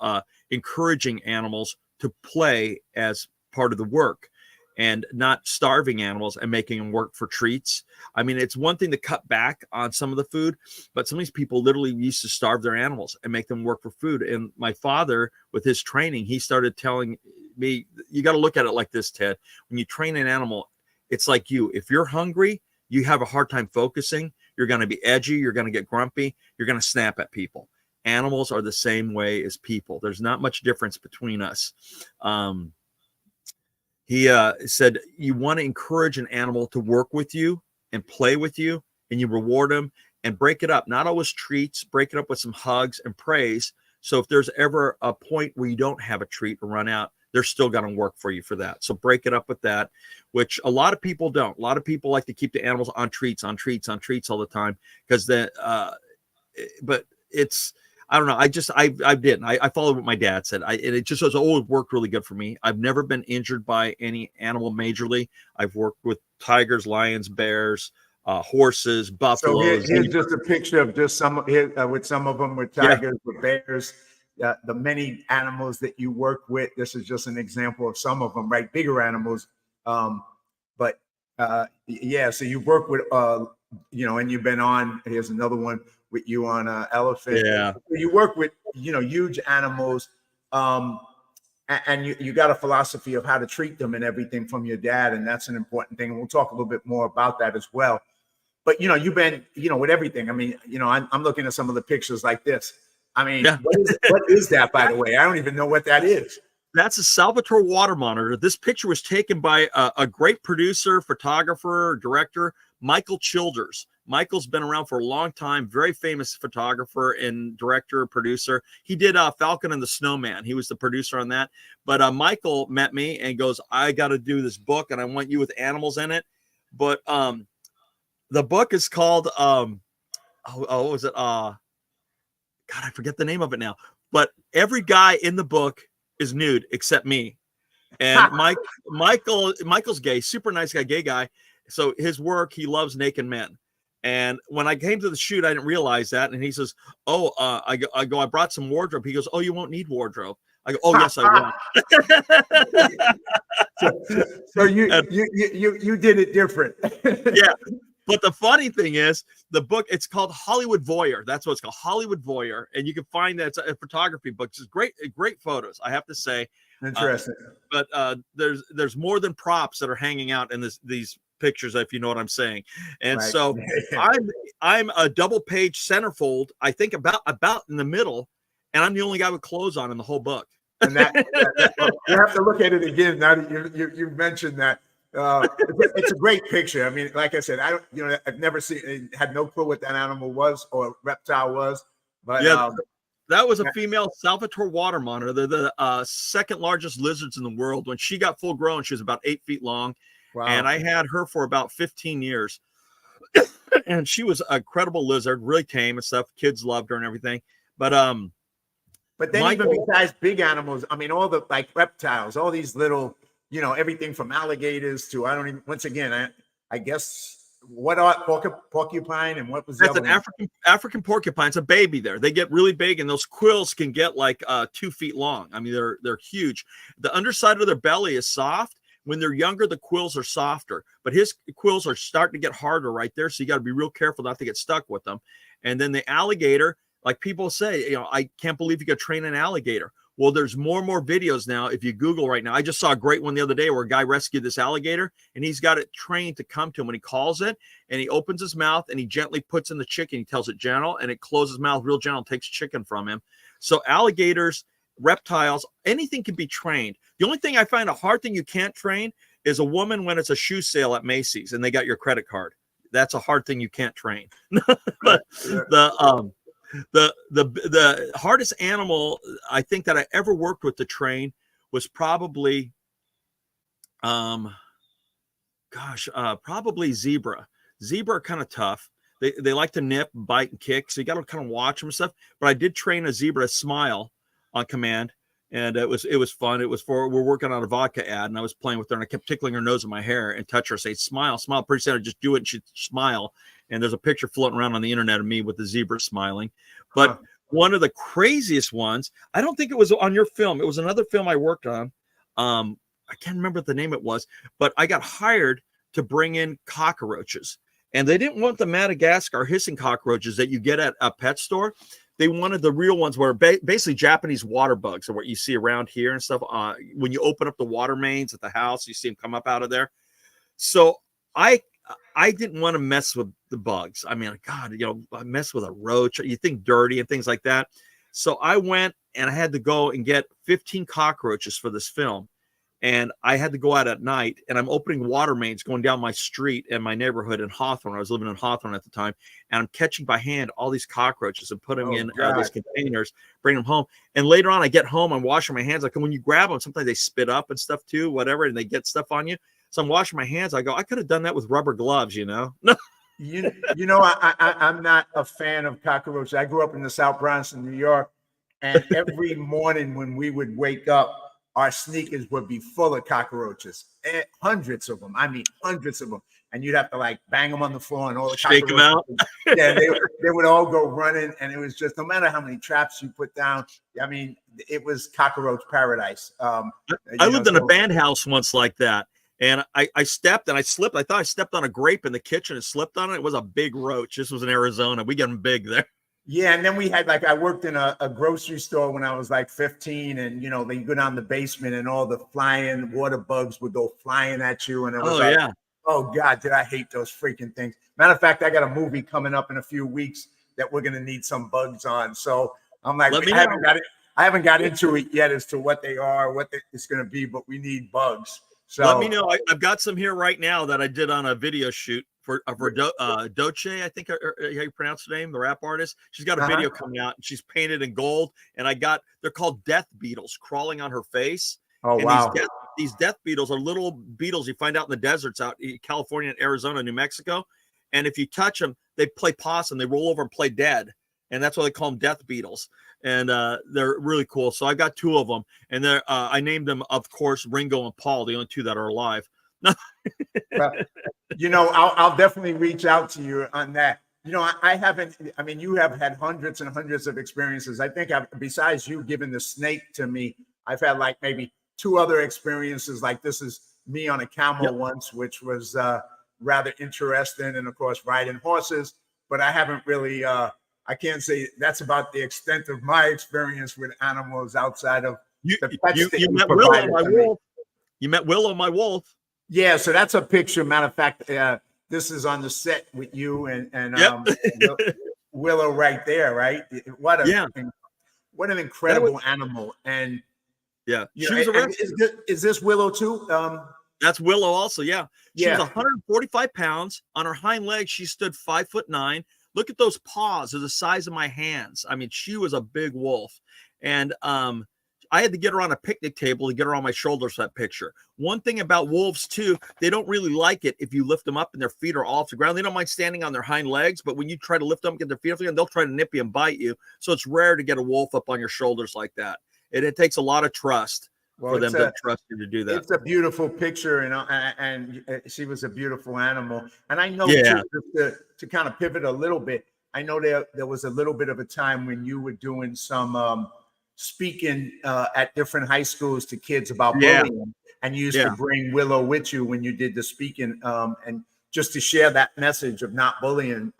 encouraging animals to play as part of the work and not starving animals and making them work for treats. I mean, it's one thing to cut back on some of the food, but some of these people literally used to starve their animals and make them work for food. And my father, with his training, he started telling me, you got to look at it like this, Ted. When you train an animal, it's like you. If you're hungry, you have a hard time focusing. You're going to be edgy. You're going to get grumpy. You're going to snap at people. Animals are the same way as people. There's not much difference between us. He said, you want to encourage an animal to work with you and play with you, and you reward them and break it up. Not always treats, break it up with some hugs and praise. So if there's ever a point where you don't have a treat or run out, they're still going to work for you for that. So break it up with that, which a lot of people don't. A lot of people like to keep the animals on treats all the time because but it's, I don't know. I didn't. I followed what my dad said. And it just has always worked really good for me. I've never been injured by any animal majorly. I've worked with tigers, lions, bears, horses, buffaloes. So here's just a picture of just some with some of them with tigers, with bears. The many animals that you work with. This is just an example of some of them, right? Bigger animals. So you work with, and you've been on, here's another one with you on elephant. Yeah. You work with, huge animals. And you got a philosophy of how to treat them and everything from your dad. And that's an important thing. And we'll talk a little bit more about that as well. But, you've been, with everything. I mean, I'm looking at some of the pictures like this. I mean, what is that, by the way? I don't even know what that is. That's a Salvatore water monitor. This picture was taken by a great producer, photographer, director, Michael Childers. Michael's been around for a long time, very famous photographer and director, producer. He did Falcon and the Snowman. He was the producer on that. But Michael met me and goes, I got to do this book, and I want you with animals in it. But the book is called, what was it? God, I forget the name of it now. But every guy in the book is nude except me. And Michael's gay, super nice guy, gay guy. So his work, he loves naked men. And when I came to the shoot, I didn't realize that. And he says, I brought some wardrobe. He goes, oh, you won't need wardrobe. I go, oh, yes, I will. So you did it different. Yeah. But the funny thing is, the book, it's called Hollywood Voyeur. That's what it's called, Hollywood Voyeur. And you can find that it's a photography book. It's great photos, I have to say. Interesting. But there's more than props that are hanging out in these pictures, if you know what I'm saying. And Right. so I'm a double page centerfold, I think about in the middle, and I'm the only guy with clothes on in the whole book. And you have to look at it again now that you mentioned that. It's a great picture. I mean, like I said, I've never had no clue what that animal was or reptile was, but yeah, that was a female Salvatore water monitor. They're the second largest lizards in the world. When she got full grown, she was about 8 feet long. wow. And I had her for about 15 years. And she was a credible lizard, really tame and stuff. Kids loved her and everything. But then Michael, even besides big animals, I mean, all the like reptiles, all these little, everything from alligators to, I don't even, once again, I guess, what are porcupine and what was that's the an other one? African porcupine. It's a baby there. They get really big, and those quills can get like 2 feet long. I mean, they're huge. The underside of their belly is soft. When they're younger, the quills are softer, but his quills are starting to get harder right there. So you got to be real careful not to get stuck with them. And then the alligator, like people say, I can't believe you could train an alligator. Well, there's more and more videos now. If you Google right now, I just saw a great one the other day where a guy rescued this alligator, and he's got it trained to come to him when he calls it, and he opens his mouth and he gently puts in the chicken. He tells it gentle, and it closes mouth real gentle, takes chicken from him. So alligators, reptiles, anything can be trained. The only thing I find a hard thing you can't train is a woman when it's a shoe sale at Macy's and they got your credit card. That's a hard thing you can't train. But the hardest animal I think that I ever worked with to train was probably probably zebra. Zebra are kind of tough. They like to nip, bite, and kick, so you got to kind of watch them and stuff. But I did train a zebra to smile on command, and it was fun. It was we're working on a vodka ad, and I was playing with her, and I kept tickling her nose with my hair and touch her, say smile. Pretty soon I just do it, and she'd smile. And there's a picture floating around on the internet of me with the zebra smiling. But one of the craziest ones, I don't think it was on your film. It was another film I worked on. I can't remember what the name it was, but I got hired to bring in cockroaches. And they didn't want the Madagascar hissing cockroaches that you get at a pet store. They wanted the real ones where basically Japanese water bugs are what you see around here and stuff. When you open up the water mains at the house, you see them come up out of there. So I didn't want to mess with the bugs. I mean, God, I mess with a roach. You think dirty and things like that. So I went and I had to go and get 15 cockroaches for this film. And I had to go out at night, and I'm opening water mains going down my street in my neighborhood in Hawthorne. I was living in Hawthorne at the time, and I'm catching by hand all these cockroaches and putting them in these containers, bring them home. And later on, I get home, I'm washing my hands. Like when you grab them, sometimes they spit up and stuff too, whatever, and they get stuff on you. So I'm washing my hands. I go, I could have done that with rubber gloves, No. I'm not a fan of cockroaches. I grew up in the South Bronx in New York, and every morning when we would wake up, our sneakers would be full of cockroaches, and hundreds of them. I mean, hundreds of them. And you'd have to like bang them on the floor, and all the shake them out. Yeah, they would all go running, and it was just no matter how many traps you put down. I mean, it was cockroach paradise. I lived in a band house once like that. And I stepped and I slipped. I thought I stepped on a grape in the kitchen and slipped on it. It was a big roach. This was in Arizona. We get them big there. Yeah, and then we had I worked in a grocery store when I was like 15, and then you go down the basement and all the flying water bugs would go flying at you, and it was oh God, did I hate those freaking things. Matter of fact, I got a movie coming up in a few weeks that we're gonna need some bugs on. So I'm like, I haven't got into it yet as to what they are, what it's gonna be, but we need bugs. So let me know. I've got some here right now that I did on a video shoot for Doce, I think how you pronounce her name, the rap artist. She's got a video coming out, and she's painted in gold. And they're called death beetles crawling on her face. Oh, and wow. These death beetles are little beetles you find out in the deserts out in California, Arizona, New Mexico. And if you touch them, they play possum. They roll over and play dead. And that's why they call them death beetles. And they're really cool. So I got 2 of them, and I named them, of course, Ringo and Paul, the only 2 that are alive. I'll definitely reach out to you on that. I haven't. I mean, you have had hundreds and hundreds of experiences. I think besides you giving the snake to me, I've had like maybe 2 other experiences. Like this is me on a camel once, which was rather interested in, of course, riding horses, but I haven't really, I can't say that's about the extent of my experience with animals outside of You the pets you, that you you met Willow, provided my to me. wolf. You met Willow, my wolf. Yeah, so that's a picture. Matter of fact, this is on the set with you and Yep. Willow right there, right? What a Yeah. what an incredible animal. And Yeah. you She know, was and arrested. is this Willow too? That's Willow also. Yeah. She was Yeah. 145 pounds. On her hind legs, she stood 5'9". Look at those paws. They're the size of my hands. I mean, she was a big wolf. And I had to get her on a picnic table to get her on my shoulders for that picture. One thing about wolves, too, they don't really like it if you lift them up and their feet are off the ground. They don't mind standing on their hind legs, but when you try to lift them, get their feet off the ground, they'll try to nip you and bite you. So it's rare to get a wolf up on your shoulders like that. And it takes a lot of trust for them to trust you to do that. It's a beautiful picture, and she was a beautiful animal. And I know Yeah. to kind of pivot a little bit, I know there was a little bit of a time when you were doing some speaking at different high schools to kids about Yeah. bullying, and you used Yeah. to bring Willow with you when you did the speaking, and just to share that message of not bullying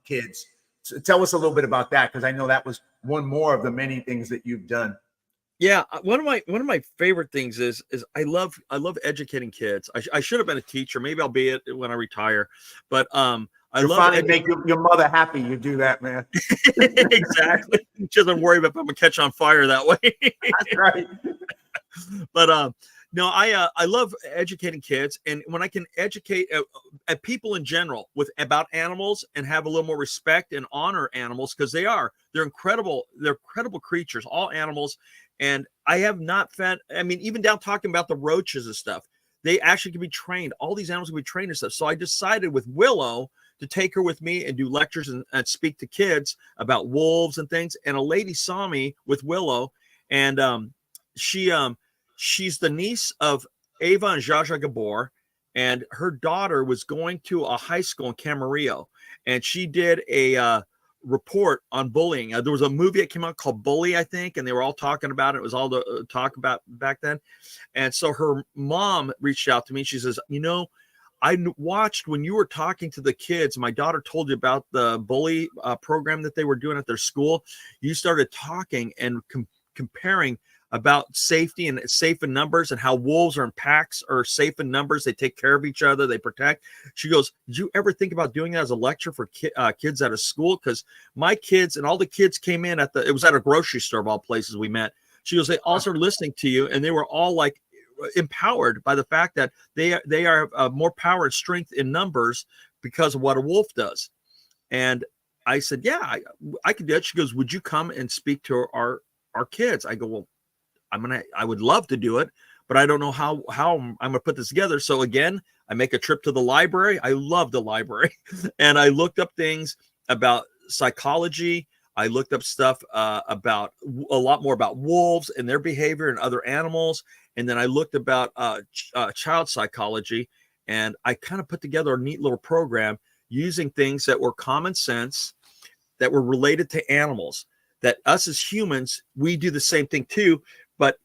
kids. So tell us a little bit about that, because I know that was one more of the many things that you've done. Yeah, one of my favorite things is I love educating kids. I should have been a teacher. Maybe I'll be it when I retire. But I You love finally make your mother happy. You do that, man. exactly. She doesn't worry about if I'm gonna catch on fire that way. That's right. But no, I love educating kids, and when I can educate people in general about animals and have a little more respect and honor animals, because they're incredible creatures, all animals. And I have not found, I mean, even down talking about the roaches and stuff, they actually can be trained. All these animals can be trained and stuff. So I decided with Willow to take her with me and do lectures and speak to kids about wolves and things. And a lady saw me with Willow, and she's the niece of Ava and Zsa Zsa Gabor, and her daughter was going to a high school in Camarillo, and she did a report on bullying. There was a movie that came out called Bully, I think, and they were all talking about it. It was all the talk about back then. And so her mom reached out to me. She says, I watched when you were talking to the kids. My daughter told you about the bully program that they were doing at their school. You started talking and comparing about safety and safe in numbers, and how wolves are in packs are safe in numbers. They take care of each other. They protect. She goes, did you ever think about doing that as a lecture for kids at a school? Because my kids and all the kids came in it was at a grocery store of all places we met. She goes, they all started listening to you, and they were all like empowered by the fact that they are more power and strength in numbers because of what a wolf does. And I said, yeah, I could do it. She goes, would you come and speak to our kids? I go, well, I would love to do it, but I don't know how I'm going to put this together. So again, I make a trip to the library. I love the library. And I looked up things about psychology. I looked up stuff about a lot more about wolves and their behavior and other animals. And then I looked about child psychology, and I kind of put together a neat little program using things that were common sense, that were related to animals, that us as humans, we do the same thing too. But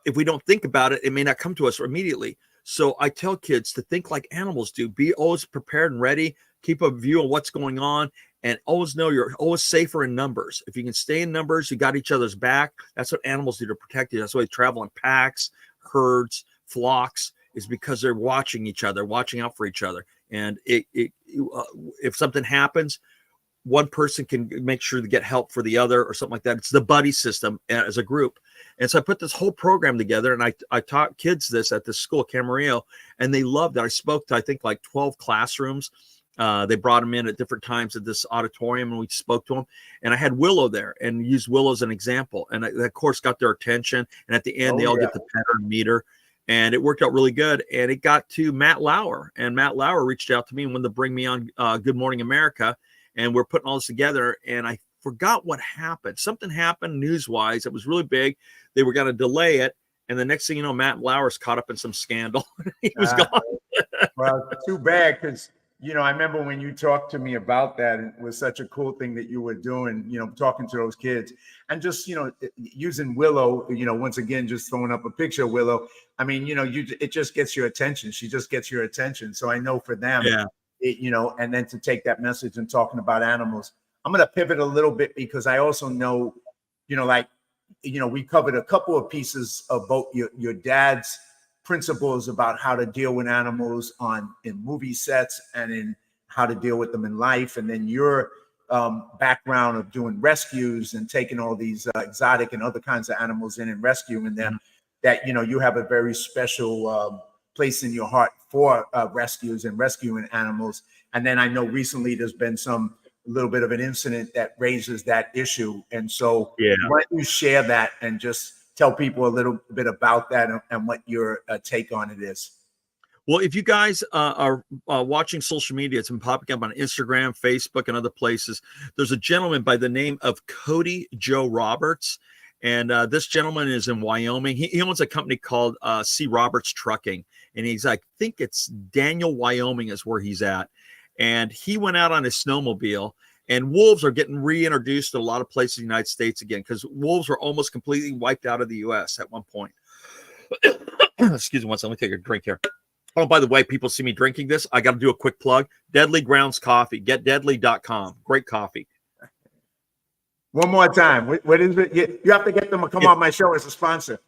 if we don't think about it, it may not come to us immediately. So I tell kids to think like animals do. Be always prepared and ready. Keep a view of what's going on, and always know you're always safer in numbers. If you can stay in numbers, you got each other's back. That's what animals do to protect you. That's why they travel in packs, herds, flocks, is because they're watching each other, watching out for each other. And if something happens, one person can make sure to get help for the other or something like that. It's the buddy system as a group. And so I put this whole program together, and I taught kids this at this school, Camarillo, and they loved it. I spoke to, I think, like 12 classrooms. They brought them in at different times at this auditorium, and we spoke to them. And I had Willow there and used Willow as an example. And that, of course, got their attention. And at the end, they all get to pet her and meet her. And it worked out really good. And it got to Matt Lauer. And Matt Lauer reached out to me and wanted to bring me on Good Morning America. And we're putting all this together, and I forgot what happened. Something happened news-wise. It was really big. They were going to delay it, and the next thing you know, Matt Lauer's caught up in some scandal. He was gone. Well, too bad, because You know, I remember when you talked to me about that, and it was such a cool thing that you were doing, you know, talking to those kids and just, you know, using Willow, you know, once again, just throwing up a picture of Willow. I mean, you know, it just gets your attention. She just gets your attention. So I know for them, Yeah. you know, and then to take that message and talking about animals, I'm going to pivot a little bit because I also know, you know, like, you know, we covered a couple of pieces of both your dad's principles about how to deal with animals in movie sets and in how to deal with them in life, and then your background of doing rescues and taking all these exotic and other kinds of animals in and rescuing them. That, you know, you have a very special place in your heart for rescues and rescuing animals. And then I know recently there's been a little bit of an incident that raises that issue, and so Yeah. why don't you share that and just tell people a little bit about that and what your take on it is. Well, if you guys are watching social media, it's been popping up on Instagram, Facebook, and other places. There's a gentleman by the name of Cody Joe Roberts. And this gentleman is in Wyoming. He owns a company called C. Roberts Trucking. And I think it's Daniel, Wyoming is where he's at. And he went out on his snowmobile. And wolves are getting reintroduced to a lot of places in the United States again, because wolves were almost completely wiped out of the U.S. at one point. Excuse me one second. Let me take a drink here. Oh, by the way, people see me drinking this. I got to do a quick plug. Deadly Grounds Coffee. GetDeadly.com. Great coffee. One more time. What is it? You have to get them to come on my show as a sponsor.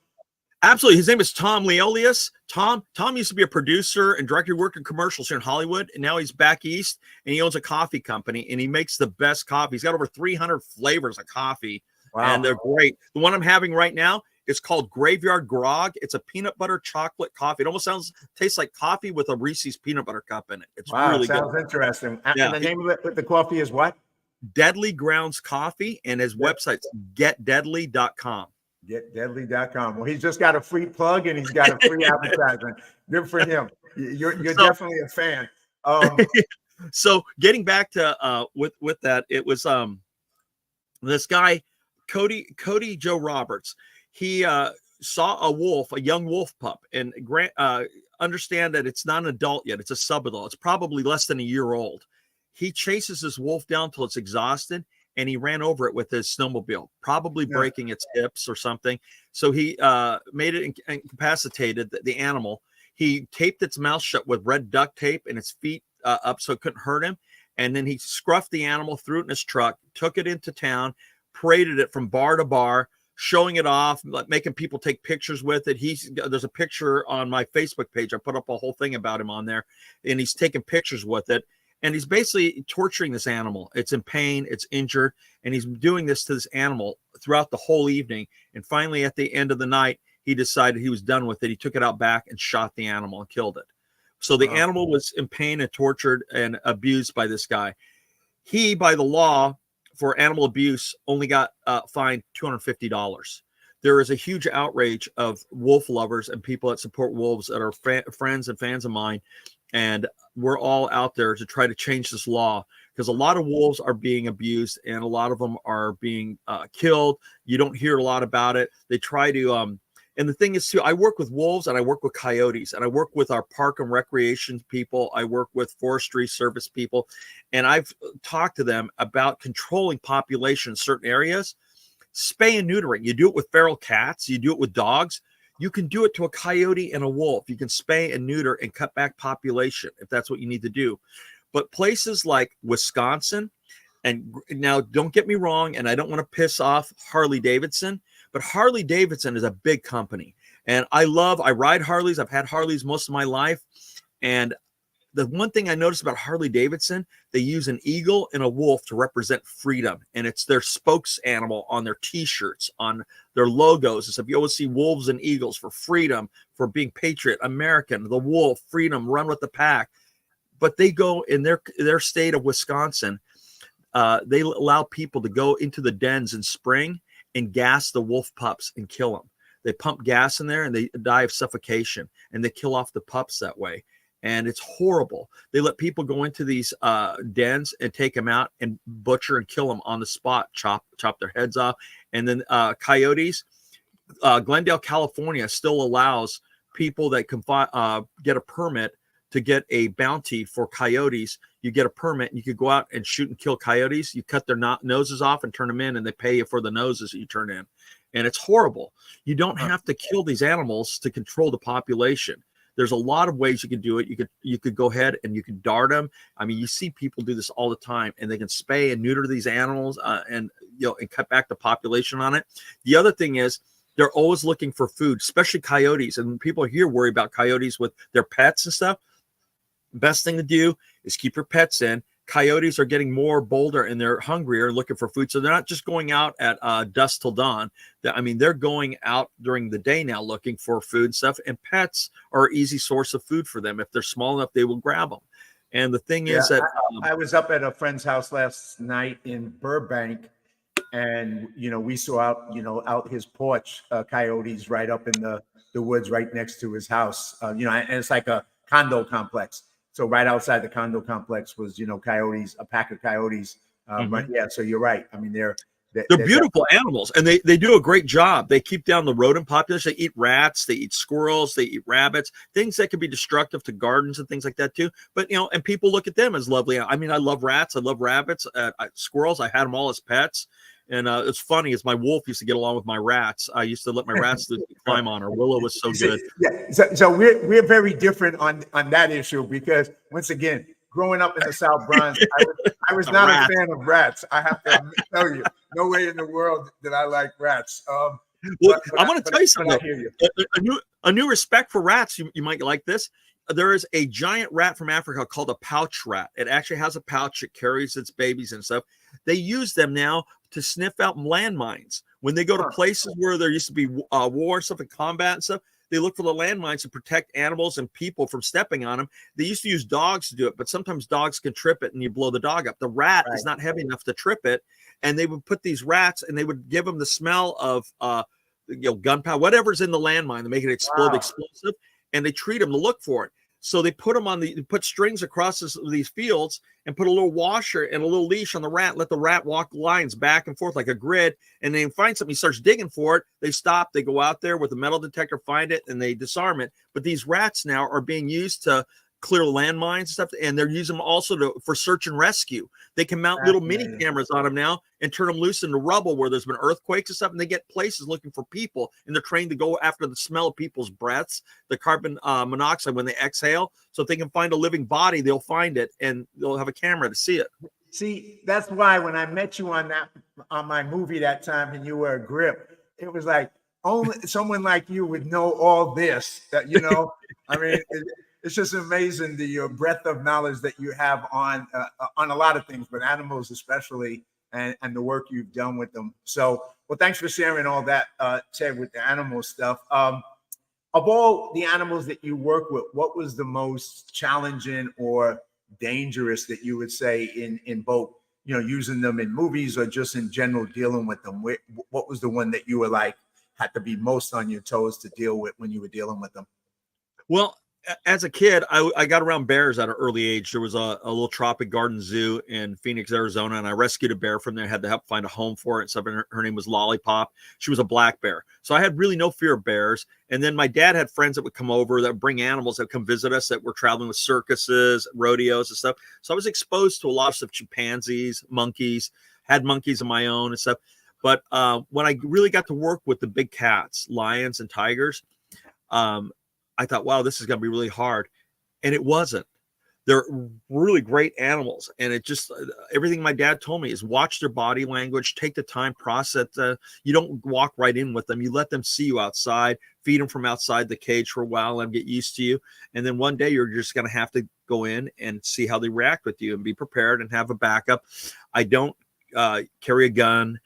Absolutely. His name is Tom Leolius. Tom used to be a producer and director, worked in commercials here in Hollywood, and now he's back east, and he owns a coffee company, and he makes the best coffee. He's got over 300 flavors of coffee, and they're great. The one I'm having right now is called Graveyard Grog. It's a peanut butter chocolate coffee. It almost tastes like coffee with a Reese's peanut butter cup in it. It's really good. Sounds interesting. Yeah. And the name of the coffee is what? Deadly Grounds Coffee, and his website's getdeadly.com. GetDeadly.com. Well, he's just got a free plug and he's got a free advertisement. Good for him. You're definitely a fan. So getting back to with that, it was this guy Cody Joe Roberts. He saw a young wolf pup, and understand that it's not an adult yet. It's a subadult. It's probably less than a year old. He chases this wolf down till it's exhausted, and he ran over it with his snowmobile, probably breaking its hips or something. So he made it incapacitated, the animal. He taped its mouth shut with red duct tape and its feet up so it couldn't hurt him. And then he scruffed the animal, threw it in his truck, took it into town, paraded it from bar to bar, showing it off, making people take pictures with it. There's a picture on my Facebook page. I put up a whole thing about him on there, and he's taking pictures with it. And he's basically torturing this animal. It's in pain, it's injured, and he's doing this to this animal throughout the whole evening. And finally, at the end of the night, he decided he was done with it. He took it out back and shot the animal and killed it. So the animal was in pain and tortured and abused by this guy. He, by the law for animal abuse, only got fined $250. There is a huge outrage of wolf lovers and people that support wolves that are friends and fans of mine. And we're all out there to try to change this law, because a lot of wolves are being abused and a lot of them are being killed. You don't hear a lot about it. They try to, and the thing is too, I work with wolves and I work with coyotes, and I work with our park and recreation people. I work with forestry service people, and I've talked to them about controlling population in certain areas. Spay and neutering. You do it with feral cats. You do it with dogs. You can do it to a coyote and a wolf. You can spay and neuter and cut back population if that's what you need to do. But places like Wisconsin, and now don't get me wrong, and I don't want to piss off Harley Davidson, but Harley Davidson is a big company. And I ride Harleys. I've had Harleys most of my life. And the one thing I noticed about Harley Davidson, they use an eagle and a wolf to represent freedom. And it's their spokes animal on their t-shirts, on their logos. So if you always see wolves and eagles for freedom, for being patriot, American, the wolf, freedom, run with the pack. But they go in their state of Wisconsin, they allow people to go into the dens in spring and gas the wolf pups and kill them. They pump gas in there and they die of suffocation, and they kill off the pups that way. And it's horrible. They let people go into these dens and take them out and butcher and kill them on the spot, chop their heads off. And then coyotes, Glendale, California still allows people that can get a permit to get a bounty for coyotes. You get a permit and you could go out and shoot and kill coyotes. You cut their noses off and turn them in, and they pay you for the noses that you turn in. And it's horrible. You don't have to kill these animals to control the population. There's a lot of ways you can do it. You could go ahead and you could dart them. I mean, you see people do this all the time, and they can spay and neuter these animals and cut back the population on it. The other thing is they're always looking for food, especially coyotes. And people here worry about coyotes with their pets and stuff. Best thing to do is keep your pets in. Coyotes are getting more bolder and they're hungrier, looking for food. So they're not just going out at dusk till dawn. They're going out during the day now looking for food and stuff. And pets are an easy source of food for them. If they're small enough, they will grab them. And the thing is that I was up at a friend's house last night in Burbank, and we saw out his porch coyotes right up in the woods right next to his house. And it's like a condo complex. So right outside the condo complex was, coyotes, a pack of coyotes. But yeah, so you're right. I mean, they're beautiful animals, and they do a great job. They keep down the rodent population. They eat rats, they eat squirrels, they eat rabbits, things that can be destructive to gardens and things like that too. But, and people look at them as lovely. I mean, I love rats. I love rabbits, squirrels. I had them all as pets. And it's funny, as my wolf used to get along with my rats. I used to let my rats climb on her. Willow was so good. Yeah, so we're very different on that issue, because once again, growing up in the South Bronx, I was not a fan of rats. I have to tell you, no way in the world did I like rats. I'm going to tell you something. A new respect for rats. You might like this. There is a giant rat from Africa called a pouch rat. It actually has a pouch. It carries its babies and stuff. They use them now to sniff out landmines. When they go to places where there used to be war stuff and combat and stuff, they look for the landmines to protect animals and people from stepping on them. They used to use dogs to do it, but sometimes dogs can trip it and you blow the dog up. The rat is not heavy enough to trip it. And they would put these rats and they would give them the smell of gunpowder, whatever's in the landmine to make it explode explosive. And they treat them to look for it. So they put them put strings across these fields and put a little washer and a little leash on the rat, let the rat walk lines back and forth like a grid. And they find something, he starts digging for it. They stop, they go out there with a metal detector, find it, and they disarm it. But these rats now are being used to clear landmines and stuff, and they're using them also for search and rescue. They can mount little mini cameras on them now and turn them loose into rubble where there's been earthquakes and stuff, and they get places looking for people, and they're trained to go after the smell of people's breaths, the carbon monoxide when they exhale. So if they can find a living body, they'll find it, and they'll have a camera to see it. See, that's why when I met you on my movie that time and you were a grip, it was like only someone like you would know all this. That I mean. It's just amazing the breadth of knowledge that you have on a lot of things, but animals especially, and the work you've done with them. So, well, thanks for sharing all that, Ted, with the animal stuff. Of all the animals that you work with, what was the most challenging or dangerous that you would say in both, using them in movies or just in general dealing with them? What was the one that you were like had to be most on your toes to deal with when you were dealing with them? Well, as a kid, I got around bears at an early age. There was a little tropic garden zoo in Phoenix, Arizona, and I rescued a bear from there. I had to help find a home for it. So her name was Lollipop. She was a black bear. So I had really no fear of bears. And then my dad had friends that would come over that would bring animals that would come visit us that were traveling with circuses, rodeos and stuff. So I was exposed to a lot of stuff, chimpanzees, monkeys, had monkeys of my own and stuff. But when I really got to work with the big cats, lions and tigers, I thought, wow, this is going to be really hard. And it wasn't. They're really great animals. And it just, everything my dad told me is watch their body language, take the time, process. You don't walk right in with them. You let them see you outside, feed them from outside the cage for a while and get used to you. And then one day you're just going to have to go in and see how they react with you and be prepared and have a backup. I don't carry a gun.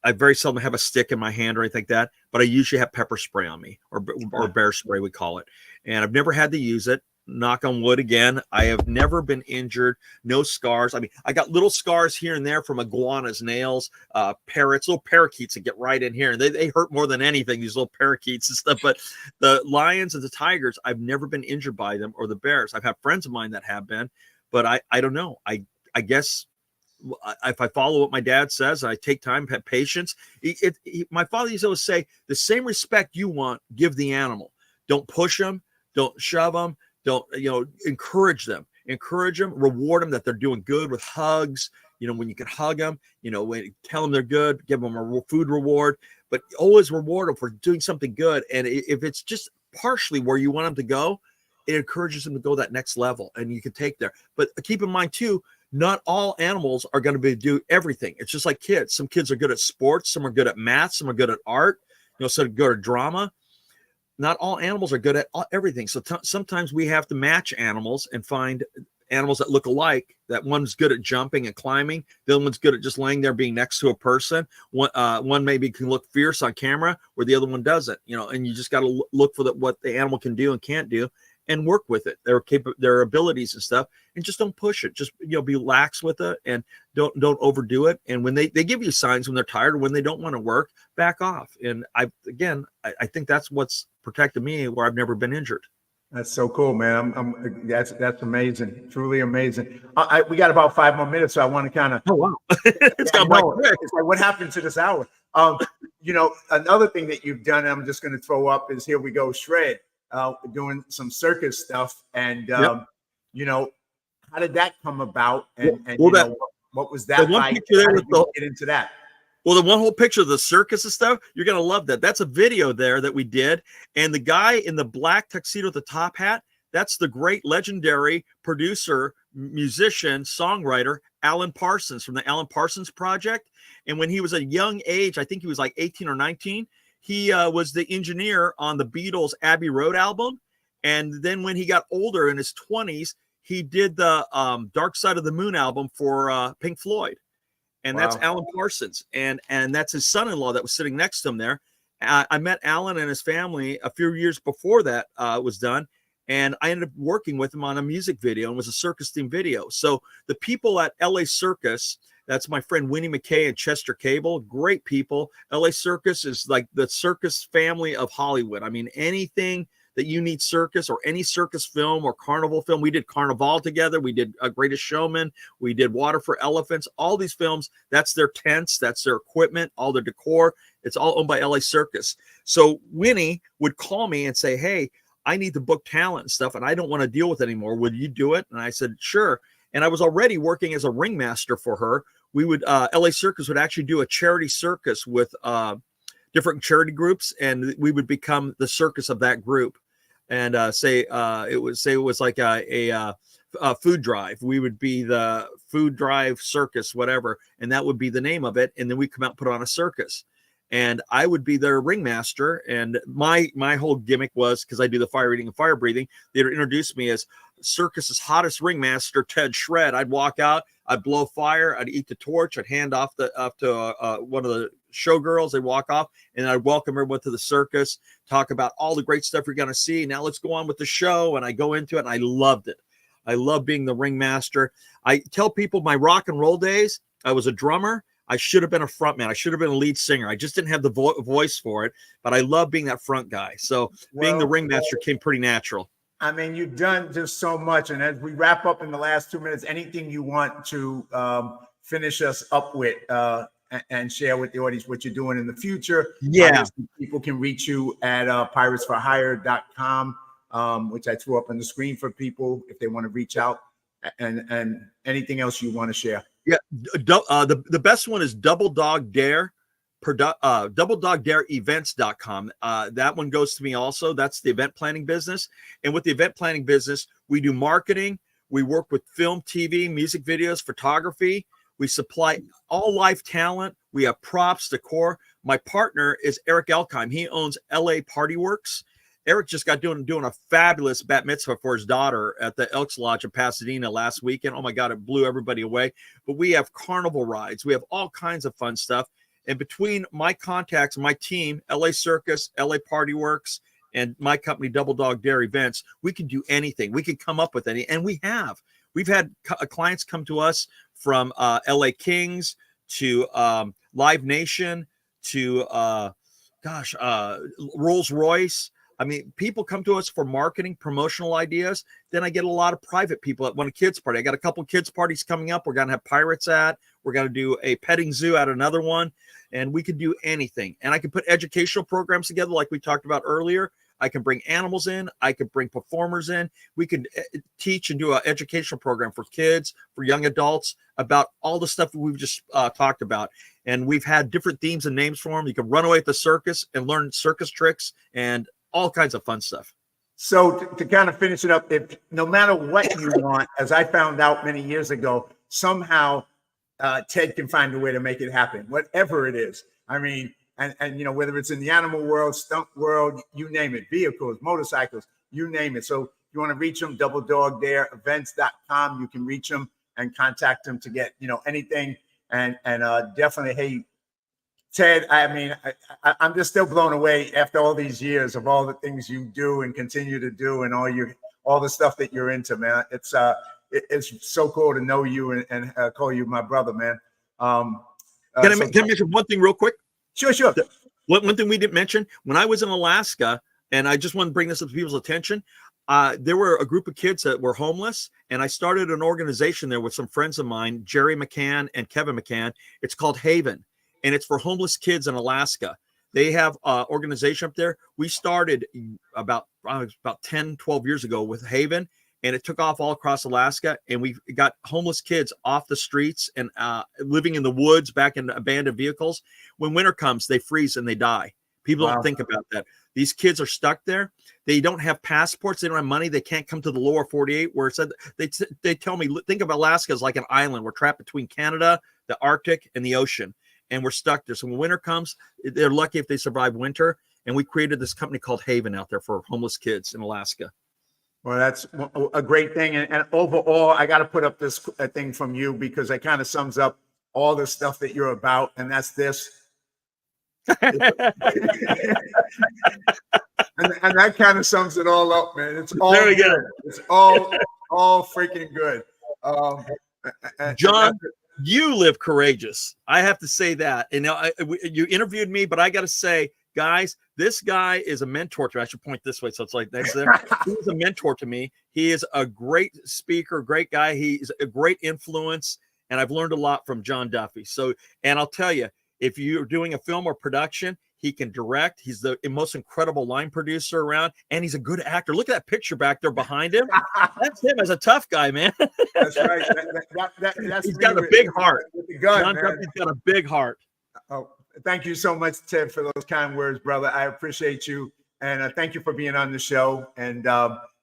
I very seldom have a stick in my hand or anything like that, but I usually have pepper spray on me or bear spray, we call it. And I've never had to use it. Knock on wood again. I have never been injured. No scars. I mean, I got little scars here and there from iguanas, nails, parrots, little parakeets that get right in here. And they hurt more than anything, these little parakeets and stuff. But the lions and the tigers, I've never been injured by them, or the bears. I've had friends of mine that have been, but I don't know. I guess if I follow what my dad says, I take time, have patience. My father used to always say, the same respect you want, give the animal. Don't push them. Don't shove them. Don't, encourage them, reward them that they're doing good with hugs. When you can hug them, when you tell them they're good, give them a food reward, but always reward them for doing something good. And if it's just partially where you want them to go, it encourages them to go that next level, and you can take there. But keep in mind too, not all animals are going to do everything. It's just like kids. Some kids are good at sports, some are good at math, some are good at art, some good at drama. Not all animals are good at everything. So sometimes we have to match animals and find animals that look alike. That one's good at jumping and climbing, the other one's good at just laying there being next to a person. One maybe can look fierce on camera where the other one doesn't, and you just got to look for what the animal can do and can't do, and work with it, their abilities and stuff, and just don't push it. Just be lax with it, and don't overdo it. And when they give you signs when they're tired or when they don't want to work, back off. And I think that's what's protected me, where I've never been injured. That's so cool, man. That's amazing, truly amazing. We got about 5 more minutes, so I want to kind of. Oh wow, it's gone by quick. It's like, what happened to this hour? Another thing that you've done, I'm just going to throw up, is Here We Go Shred, doing some circus stuff, and how did that come about? And what was that like? How did you get into that? Well, the one whole picture of the circus and stuff, you're going to love that. That's a video there that we did. And the guy in the black tuxedo with the top hat, that's the great legendary producer, musician, songwriter, Alan Parsons from the Alan Parsons Project. And when he was a young age, I think he was like 18 or 19, he was the engineer on the Beatles' Abbey Road album. And then when he got older in his 20s, he did the Dark Side of the Moon album for Pink Floyd. And wow. That's Alan Parsons. And that's his son-in-law that was sitting next to him there. I met Alan and his family a few years before that was done. And I ended up working with him on a music video, and was a circus themed video. So the people at LA Circus, that's my friend Winnie McKay and Chester Cable, great people. LA Circus is like the circus family of Hollywood. I mean, anything that you need circus, or any circus film or carnival film. We did Carnival together. We did Greatest Showman. We did Water for Elephants. All these films, that's their tents, that's their equipment, all their decor. It's all owned by LA Circus. So Winnie would call me and say, hey, I need to book talent and stuff, and I don't want to deal with it anymore. Would you do it? And I said, sure. And I was already working as a ringmaster for her. We would, LA Circus would actually do a charity circus with different charity groups, and we would become the circus of that group. And it was like a food drive. We would be the food drive circus, whatever, and that would be the name of it. And then we come out and put on a circus, and I would be their ringmaster. And my whole gimmick was, because I do the fire eating and fire breathing, they would introduce me as circus's hottest ringmaster, Ted Shred. I'd walk out, I'd blow fire, I'd eat the torch, I'd hand off to one of the showgirls. They walk off, and I'd welcome everyone to the circus, talk about all the great stuff you're going to see. Now let's go on with the show. And I go into it, and I loved it. I love being the ringmaster. I tell people my rock and roll days, I was a drummer. I should have been a front man. I should have been a lead singer. I just didn't have the voice for it, but I love being that front guy. So being the ringmaster came pretty natural. I mean, you've done just so much. And as we wrap up in the last 2 minutes, anything you want to finish us up with and share with the audience what you're doing in the future? Yeah. Obviously, people can reach you at piratesforhire.com, which I threw up on the screen for people if they want to reach out, and anything else you want to share. Yeah. The best one is Double Dog Dare. DoubleDogDareEvents.com. That one goes to me also. That's the event planning business. And with the event planning business, we do marketing. We work with film, TV, music videos, photography. We supply all live talent. We have props, decor. My partner is Eric Elkheim. He owns LA Party Works. Eric just got doing a fabulous bat mitzvah for his daughter at the Elks Lodge in Pasadena last weekend. Oh my God, it blew everybody away. But we have carnival rides. We have all kinds of fun stuff. And between my contacts, my team, LA Circus, LA Party Works, and my company, Double Dog Dare Events, we can do anything. We can come up with any, and we have. We've had clients come to us from LA Kings to Live Nation to, Rolls Royce. I mean, people come to us for marketing, promotional ideas. Then I get a lot of private people that want a kids party. I got a couple kids parties coming up. We're going to have pirates at. We're going to do a petting zoo at another one. And we can do anything. And I can put educational programs together like we talked about earlier. I can bring animals in. I can bring performers in. We can teach and do an educational program for kids, for young adults about all the stuff that we've just talked about. And we've had different themes and names for them. You can run away at the circus and learn circus tricks and all kinds of fun stuff. So to kind of finish it up, if no matter what you want, as I found out many years ago, somehow Ted can find a way to make it happen, whatever it is. I mean, and you know, whether it's in the animal world, stunt world, you name it, vehicles, motorcycles, you name it. So you want to reach them, Double Dog Dare events.com. You can reach them and contact them to get, you know, anything. And definitely, hey, Ted, I mean, I'm just still blown away after all these years of all the things you do and continue to do and all the stuff that you're into, man. It's so cool to know you and call you my brother, man. Can I mention one thing real quick? Sure. One thing we didn't mention, when I was in Alaska, and I just want to bring this to people's attention, there were a group of kids that were homeless, and I started an organization there with some friends of mine, Jerry McCann and Kevin McCann. It's called Haven, and it's for homeless kids in Alaska. They have an organization up there. We started about 10, 12 years ago with Haven, and it took off all across Alaska, and we got homeless kids off the streets and living in the woods back in abandoned vehicles. When winter comes, they freeze and they die. People don't think about that. These kids are stuck there. They don't have passports. They don't have money. They can't come to the lower 48 where it said they tell me, think of Alaska as like an island. We're trapped between Canada, the Arctic, and the ocean, and we're stuck there. So when winter comes, they're lucky if they survive winter. And we created this company called Haven out there for homeless kids in Alaska. Well, that's a great thing. And overall, I got to put up this thing from you because it kind of sums up all the stuff that you're about. And that's this. and that kind of sums it all up, man. It's all very good. It's all freaking good. John, you live courageous. I have to say that. And now you interviewed me, but I got to say, guys, this guy is a mentor to me. I should point this way, so it's like next there. He's a mentor to me. He is a great speaker, great guy. He's a great influence, and I've learned a lot from John Duffy. So, and I'll tell you, if you're doing a film or production, he can direct. He's the most incredible line producer around, and he's a good actor. Look at that picture back there behind him. That's him as a tough guy, man. That's right. That's he's got a big heart. With the gun, John Duffy's got a big heart. Oh, thank you so much, Ted, for those kind words, brother. I appreciate you, and thank you for being on the show. And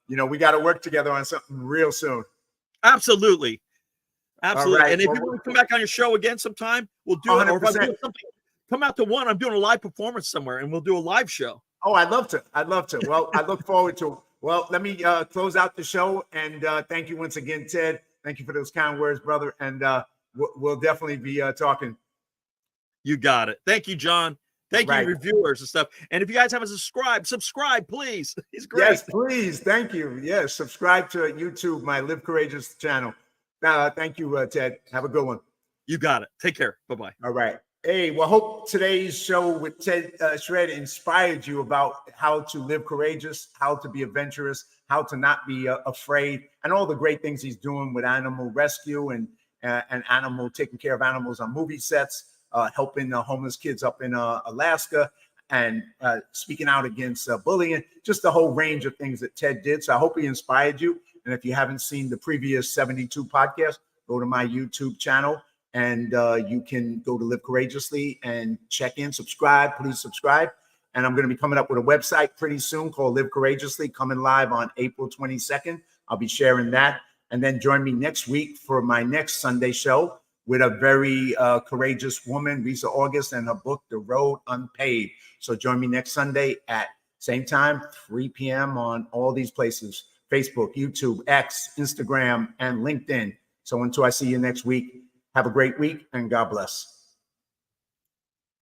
you know, we got to work together on something real soon. Absolutely. Absolutely. Right. And if you want to come back on your show again sometime, we'll do 100%. It. Or if I'm doing something, come out to one. I'm doing a live performance somewhere, and we'll do a live show. Oh, I'd love to. Well, I look forward to it. Well, let me close out the show. And thank you once again, Ted. Thank you for those kind words, brother. And we'll definitely be talking. You got it. Thank you, John. Thank you, reviewers and stuff. And if you guys haven't subscribe, please. He's great. Yes, please. Thank you. Yes, subscribe to YouTube, my Live Courageous channel. Thank you, Ted. Have a good one. You got it. Take care. Bye-bye. All right. Hey, well, hope today's show with Ted Shred inspired you about how to live courageous, how to be adventurous, how to not be afraid, and all the great things he's doing with animal rescue and taking care of animals on movie sets, helping the homeless kids up in Alaska, and speaking out against bullying, just the whole range of things that Ted did. So I hope he inspired you. And if you haven't seen the previous 72 podcasts, go to my YouTube channel, and you can go to Live Courageously and check in, subscribe, please subscribe. And I'm going to be coming up with a website pretty soon called Live Courageously, coming live on April 22nd. I'll be sharing that. And then join me next week for my next Sunday show with a very courageous woman, Lisa August, and her book, The Road Unpaved. So join me next Sunday at same time, 3 p.m. on all these places: Facebook, YouTube, X, Instagram, and LinkedIn. So until I see you next week, have a great week and God bless.